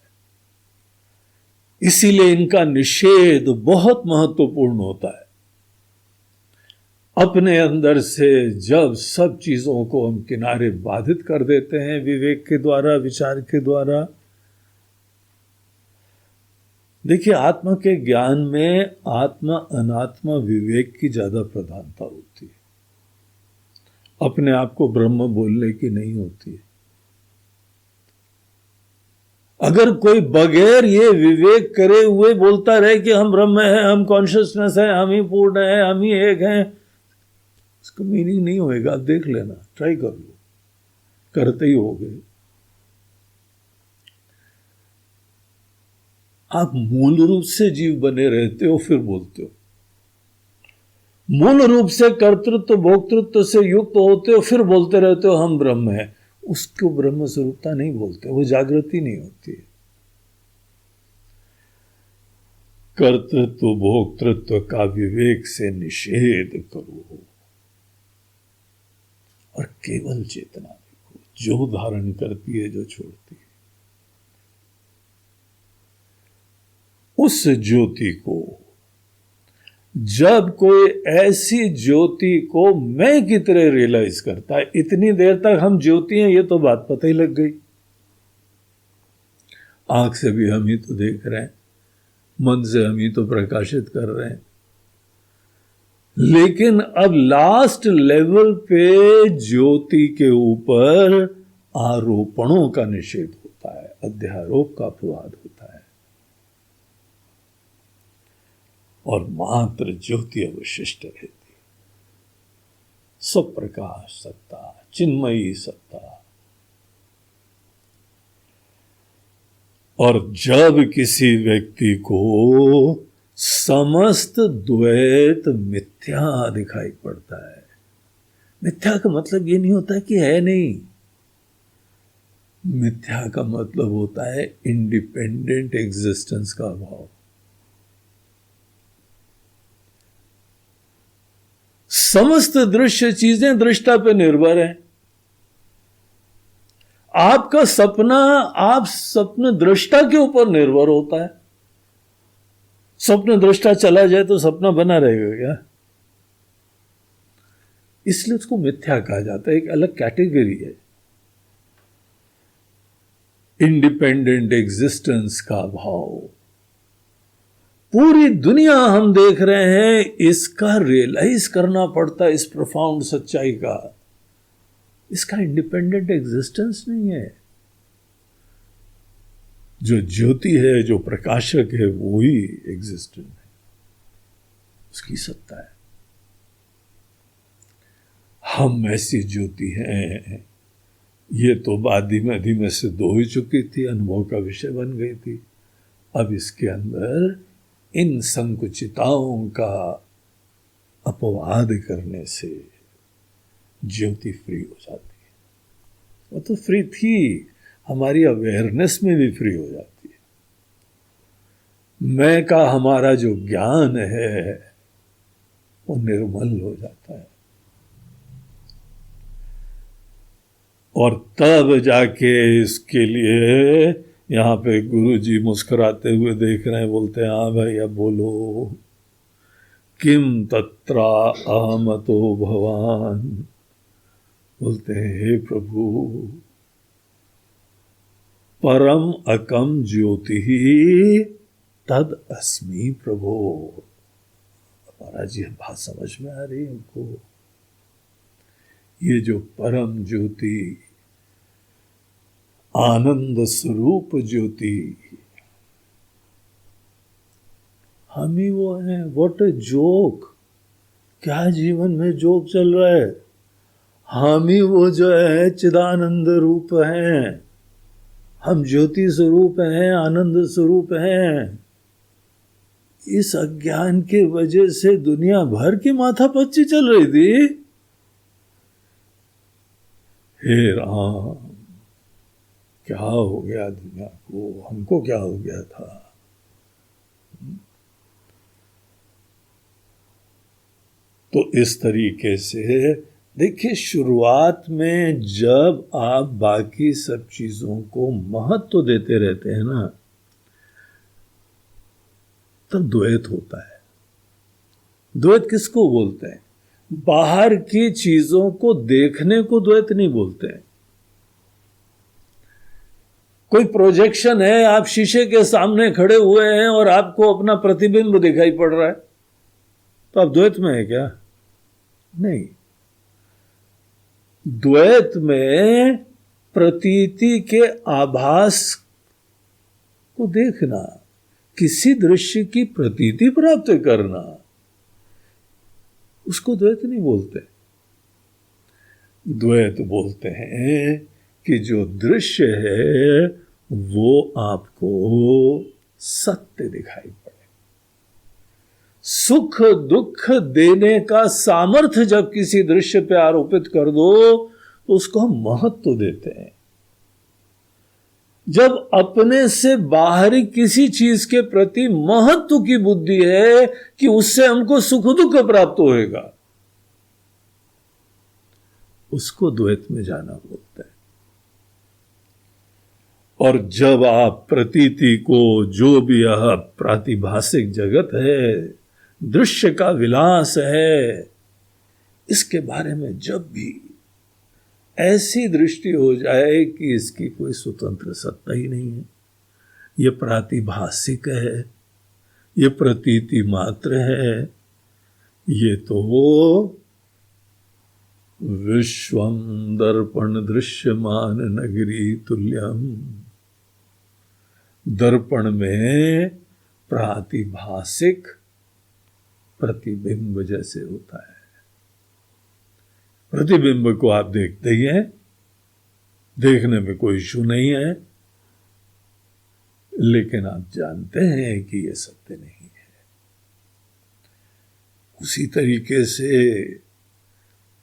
इसीलिए इनका निषेध बहुत महत्वपूर्ण होता है। अपने अंदर से जब सब चीजों को हम किनारे बाधित कर देते हैं विवेक के द्वारा, विचार के द्वारा, देखिए आत्मा के ज्ञान में आत्मा अनात्मा विवेक की ज्यादा प्रधानता होती है। अपने आप को ब्रह्म बोलने की नहीं होती है। अगर कोई बगैर ये विवेक करे हुए बोलता रहे कि हम ब्रह्म हैं, हम कॉन्शियसनेस है, हम ही पूर्ण है, हम ही एक हैं, इसका मीनिंग नहीं होएगा। आप देख लेना, ट्राई कर लो, करते ही होगे। आप मूल रूप से जीव बने रहते हो, फिर बोलते हो। मूल रूप से कर्तृत्व भोक्तृत्व से युक्त होते हो, फिर बोलते रहते हो हम ब्रह्म हैं। उसको ब्रह्म स्वरूपता नहीं बोलते, वो जागृति नहीं होती है। कर्तृत्व भोक्तृत्व का विवेक से निषेध करो और केवल चेतना देखो, जो धारण करती है, जो छोड़ती है। उस ज्योति को, जब कोई ऐसी ज्योति को मैं की तरह रियलाइज करता है, इतनी देर तक हम ज्योति हैं ये तो बात पता ही लग गई। आंख से भी हम ही तो देख रहे हैं, मन से हम ही तो प्रकाशित कर रहे हैं। लेकिन अब लास्ट लेवल पे ज्योति के ऊपर आरोपणों का निषेध होता है, अध्यारोप का अपवाद होता है, और मात्र ज्योति अवशिष्ट रहती। स्वप्रकाश सत्ता, चिन्मयी सत्ता। और जब किसी व्यक्ति को समस्त द्वैत मिथ्या दिखाई पड़ता है, मिथ्या का मतलब ये नहीं होता कि है नहीं। मिथ्या का मतलब होता है इंडिपेंडेंट एग्जिस्टेंस का अभाव। समस्त दृश्य चीजें दृष्टा पे निर्भर हैं। आपका सपना, आप स्वप्न दृष्टा के ऊपर निर्भर होता है। स्वप्न दृष्टा चला जाए तो सपना बना रहेगा क्या? इसलिए उसको मिथ्या कहा जाता है, एक अलग कैटेगरी है। इंडिपेंडेंट एग्जिस्टेंस का अभाव, पूरी दुनिया हम देख रहे हैं, इसका रियलाइज करना पड़ता है, इस प्रोफाउंड सच्चाई का। इसका इंडिपेंडेंट एग्जिस्टेंस नहीं है। जो ज्योति है, जो प्रकाशक है, वो ही एग्जिस्टेंट है, उसकी सत्ता है। हम ऐसी ज्योति हैं, ये तो बात धीमे धीमे से दो ही चुकी थी, अनुभव का विषय बन गई थी। अब इसके अंदर इन संकुचिताओं का अपवाद करने से ज्योति फ्री हो जाती है। वो तो फ्री थी, हमारी अवेयरनेस में भी फ्री हो जाती है। मैं का हमारा जो ज्ञान है वो निर्मल हो जाता है, और तब जाके इसके लिए यहाँ पे गुरु जी मुस्कुराते हुए देख रहे हैं, बोलते हैं हाँ भाई अब बोलो, किम तत्रा अहमतो भवान। बोलते हैं हे प्रभु, परम अकम ज्योति तद अस्मि प्रभो। महाराज जी बात समझ में आ रही है हमको। ये जो परम ज्योति, आनंद स्वरूप ज्योति, हम ही वो हैं। व्हाट अ जोक, क्या जीवन में जोक चल रहा है। हम ही वो जो है चिदानंद रूप हैं, हम ज्योति स्वरूप हैं, आनंद स्वरूप हैं। इस अज्ञान के वजह से दुनिया भर की माथापच्ची चल रही थी। हे राम, क्या हो गया दुनिया को, हमको क्या हो गया था। तो इस तरीके से देखिए, शुरुआत में जब आप बाकी सब चीजों को महत्व देते रहते हैं ना, तब द्वैत होता है। द्वैत किसको बोलते हैं? बाहर की चीजों को देखने को द्वैत नहीं बोलते हैं। कोई प्रोजेक्शन है, आप शीशे के सामने खड़े हुए हैं और आपको अपना प्रतिबिंब दिखाई पड़ रहा है, तो आप द्वैत में है क्या? नहीं। द्वैत में प्रतीति के आभास को देखना, किसी दृश्य की प्रतीति प्राप्त करना, उसको द्वैत नहीं बोलते। द्वैत बोलते हैं कि जो दृश्य है वो आपको सत्य दिखाई पड़े। सुख दुख देने का सामर्थ्य जब किसी दृश्य पे आरोपित कर दो तो उसको हम महत्व देते हैं। जब अपने से बाहरी किसी चीज के प्रति महत्व की बुद्धि है कि उससे हमको सुख दुख प्राप्त होएगा, उसको द्वैत में जाना बोलते हैं। और जब आप प्रतीति को, जो भी यह प्रातिभासिक जगत है, दृश्य का विलास है, इसके बारे में जब भी ऐसी दृष्टि हो जाए कि इसकी कोई स्वतंत्र सत्ता ही नहीं है, ये प्रातिभासिक है, ये प्रतीति मात्र है, ये तो विश्वम दर्पण दृश्यमान नगरी तुल्यम, दर्पण में प्रातिभासिक प्रतिबिंब जैसे होता है। प्रतिबिंब को आप देखते ही हैं, देखने में कोई इशू नहीं है, लेकिन आप जानते हैं कि यह सत्य नहीं है। उसी तरीके से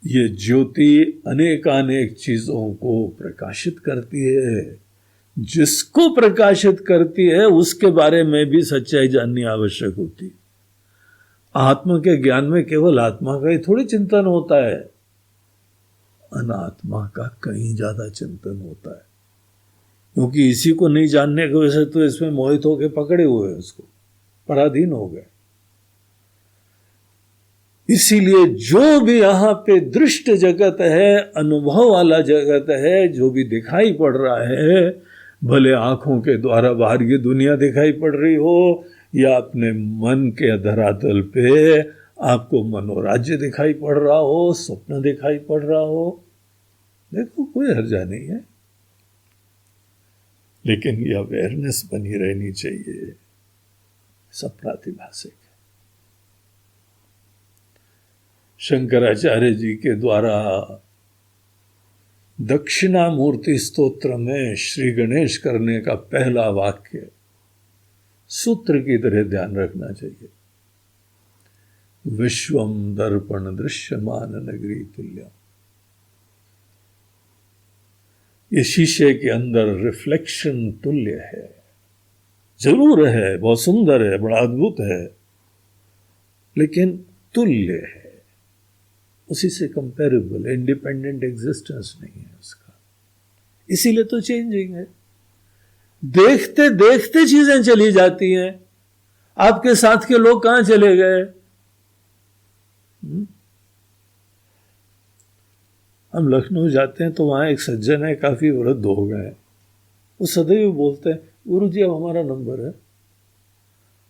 ये ज्योति अनेकानेक चीजों को प्रकाशित करती है। जिसको प्रकाशित करती है उसके बारे में भी सच्चाई जाननी आवश्यक होती है। आत्मा के ज्ञान में केवल आत्मा का ही थोड़ी चिंतन होता है, अनात्मा का कहीं ज्यादा चिंतन होता है। क्योंकि इसी को नहीं जानने की वजह से तो इसमें मोहित होकर पकड़े हुए हैं, उसको पराधीन हो गए। इसीलिए जो भी यहां पे दृष्ट जगत है, अनुभव वाला जगत है, जो भी दिखाई पड़ रहा है, भले आंखों के द्वारा बाहर की दुनिया दिखाई पड़ रही हो या अपने मन के धरातल पे आपको मनोराज्य दिखाई पड़ रहा हो, स्वप्न दिखाई पड़ रहा हो, देखो कोई हर्जा नहीं है, लेकिन ये अवेयरनेस बनी रहनी चाहिए, सब प्रातिभाषिक है। शंकराचार्य जी के द्वारा दक्षिणामूर्ति स्तोत्र में श्री गणेश करने का पहला वाक्य सूत्र की तरह ध्यान रखना चाहिए। विश्वम दर्पण दृश्यमान नगरी तुल्यम। ये शीशे के अंदर रिफ्लेक्शन तुल्य है, जरूर है, बहुत सुंदर है, बड़ा अद्भुत है, लेकिन तुल्य है, उसी से कंपेरेबल, इंडिपेंडेंट एग्जिस्टेंस नहीं है उसका। इसीलिए तो चेंजिंग है, देखते देखते चीजें चली जाती हैं। आपके साथ के लोग कहां चले गए? हम लखनऊ जाते हैं तो वहां एक सज्जन है, काफी वृद्ध हो गए, वो सदैव बोलते हैं, गुरु जी अब हमारा नंबर है।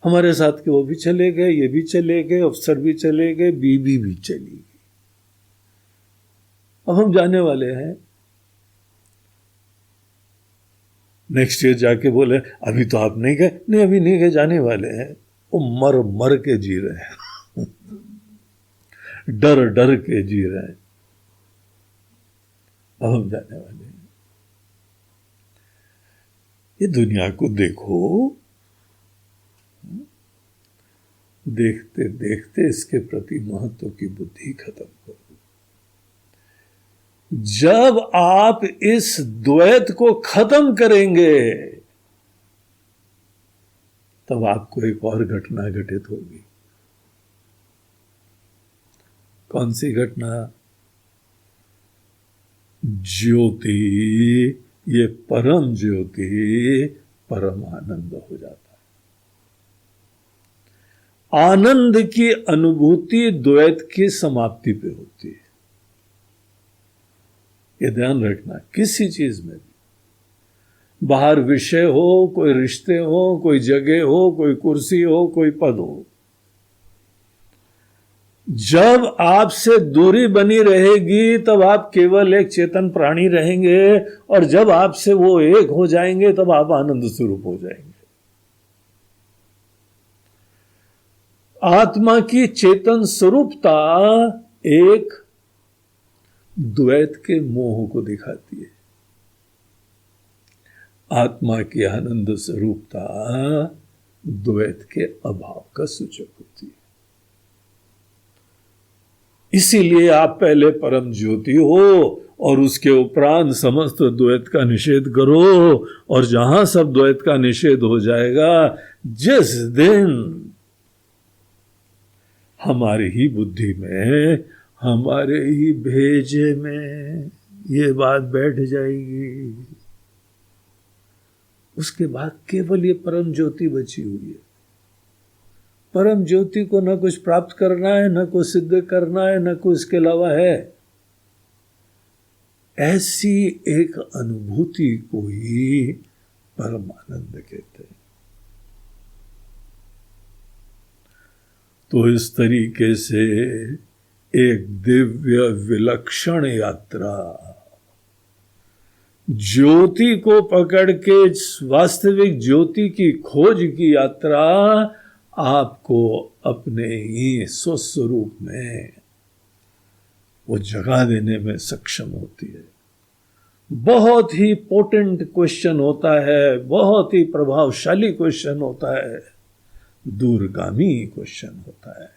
हमारे साथ के वो भी चले गए, ये भी चले गए, अफसर भी चले गए, बीबी भी चली गई, अब हम जाने वाले हैं। नेक्स्ट ईयर जाके बोले, अभी तो आप नहीं गए। नहीं, अभी नहीं गए, जाने वाले हैं। वो मर मर के जी रहे हैं डर डर के जी रहे हैं, अब हम जाने वाले हैं। ये दुनिया को देखो, देखते देखते इसके प्रति महत्व की बुद्धि खत्म करो। जब आप इस द्वैत को खत्म करेंगे तब आपको एक और घटना घटित होगी। कौन सी घटना? ज्योति, ये परम ज्योति परम आनंद हो जाता है। आनंद की अनुभूति द्वैत की समाप्ति पे होती है, ये ध्यान रखना। किसी चीज में भी, बाहर विषय हो, कोई रिश्ते हो, कोई जगह हो, कोई कुर्सी हो, कोई पद हो, जब आपसे दूरी बनी रहेगी तब आप केवल एक चेतन प्राणी रहेंगे, और जब आपसे वो एक हो जाएंगे तब आप आनंद स्वरूप हो जाएंगे। आत्मा की चेतन स्वरूपता एक द्वैत के मोह को दिखाती है, आत्मा की आनंद स्वरूपता द्वैत के अभाव का सूचक होती है। इसीलिए आप पहले परम ज्योति हो और उसके उपरांत समस्त द्वैत का निषेध करो, और जहां सब द्वैत का निषेध हो जाएगा, जिस दिन हमारी ही बुद्धि में, हमारे ही भेजे में ये बात बैठ जाएगी, उसके बाद केवल ये परम ज्योति बची हुई है। परम ज्योति को न कुछ प्राप्त करना है, न कुछ सिद्ध करना है, न कुछ इसके अलावा है। ऐसी एक अनुभूति को ही परम आनंद कहते हैं। तो इस तरीके से एक दिव्य विलक्षण यात्रा, ज्योति को पकड़ के वास्तविक ज्योति की खोज की यात्रा, आपको अपने ही स्वस्वरूप में वो जगा देने में सक्षम होती है। बहुत ही पोटेंट क्वेश्चन होता है, बहुत ही प्रभावशाली क्वेश्चन होता है, दूरगामी क्वेश्चन होता है,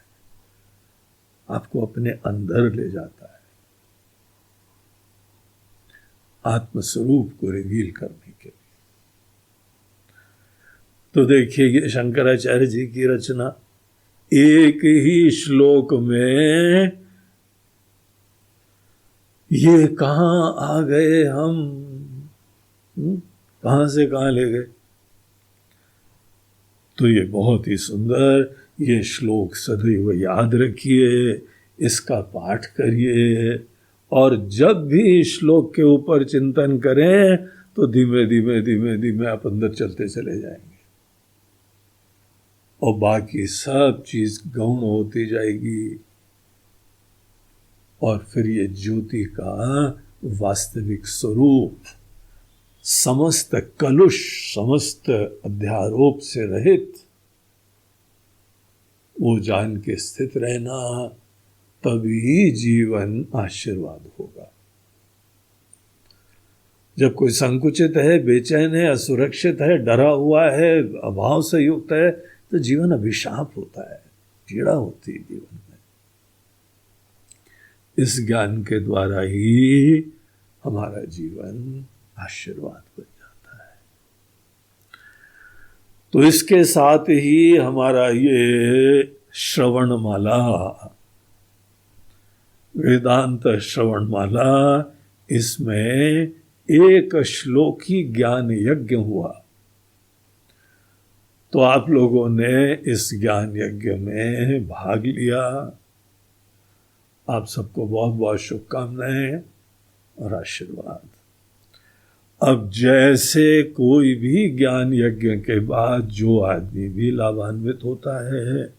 आपको अपने अंदर ले जाता है, आत्मस्वरूप को रिवील करने के लिए। तो देखिए ये शंकराचार्य जी की रचना, एक ही श्लोक में ये कहां आ गए हम, कहां से कहां ले गए। तो ये बहुत ही सुंदर, ये श्लोक सदैव याद रखिए, इसका पाठ करिए, और जब भी श्लोक के ऊपर चिंतन करें तो धीमे धीमे धीमे धीमे आप अंदर चलते चले जाएंगे। और बाकी सब चीज गौण होती जाएगी, और फिर ये ज्योति का वास्तविक स्वरूप समस्त कलुष, समस्त अध्यारोप से रहित, वो जान के स्थित रहना, तभी जीवन आशीर्वाद होगा। जब कोई संकुचित है, बेचैन है, असुरक्षित है, डरा हुआ है, अभाव से युक्त है, तो जीवन अभिशाप होता है, पीड़ा होती है जीवन में। इस ज्ञान के द्वारा ही हमारा जीवन आशीर्वाद बन जाता है। तो इसके साथ ही हमारा ये श्रवणमाला, वेदांत श्रवणमाला, इसमें एक श्लोकी ज्ञान यज्ञ हुआ। तो आप लोगों ने इस ज्ञान यज्ञ में भाग लिया। आप सबको बहुत बहुत शुभकामनाएं और आशीर्वाद। अब जैसे कोई भी ज्ञान यज्ञ के बाद जो आदमी भी लाभान्वित होता है,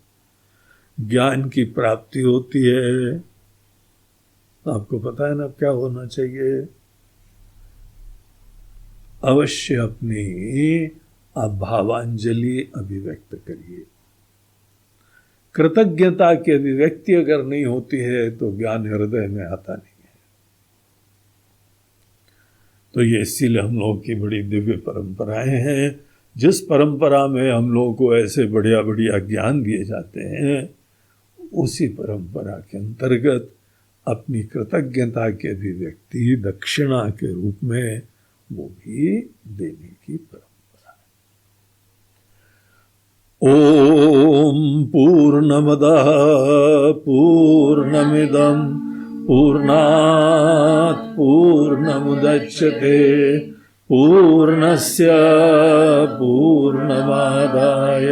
ज्ञान की प्राप्ति होती है, आपको पता है ना क्या होना चाहिए? अवश्य अपनी आप भावांजलि अभिव्यक्त करिए। कृतज्ञता की अभिव्यक्ति अगर नहीं होती है तो ज्ञान हृदय में आता नहीं है। तो ये इसीलिए हम लोगों की बड़ी दिव्य परंपराएं हैं। जिस परंपरा में हम लोगों को ऐसे बढ़िया बढ़िया ज्ञान दिए जाते हैं, उसी परंपरा के अंतर्गत अपनी कृतज्ञता की अभिव्यक्ति दक्षिणा के रूप में वो भी देने की परंपरा है। ओम पूर्णमदः पूर्णमिदं पूर्णात् पूर्णमुदच्यते पूर्णस्य पूर्णमादाय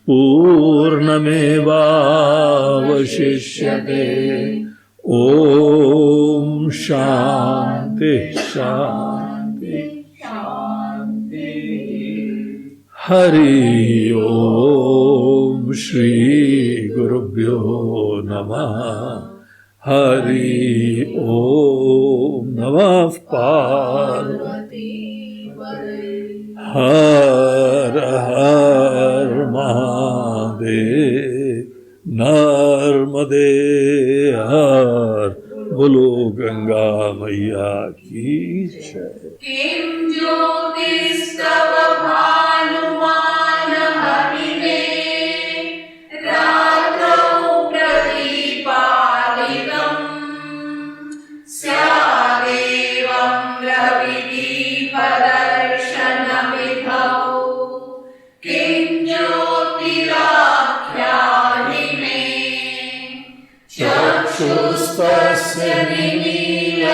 पूर्णमेवावशिष्यते। ओम शांति शांति हरि ओम। श्री गुरुभ्यो नमः। हरि ओम। नमः पार्वती हर हर महादेव। नर्मदे हर। बोलो गंगा मैया की जय। किं ज्योतिस्तव भानुमान हरिणे रात्रौ प्रदीपादिकम् स्यादेवं रविदीपदर्शनविधौ किं ज्योतिराख्याहि मे चक्षुस्तस्य निमीलनादिसमये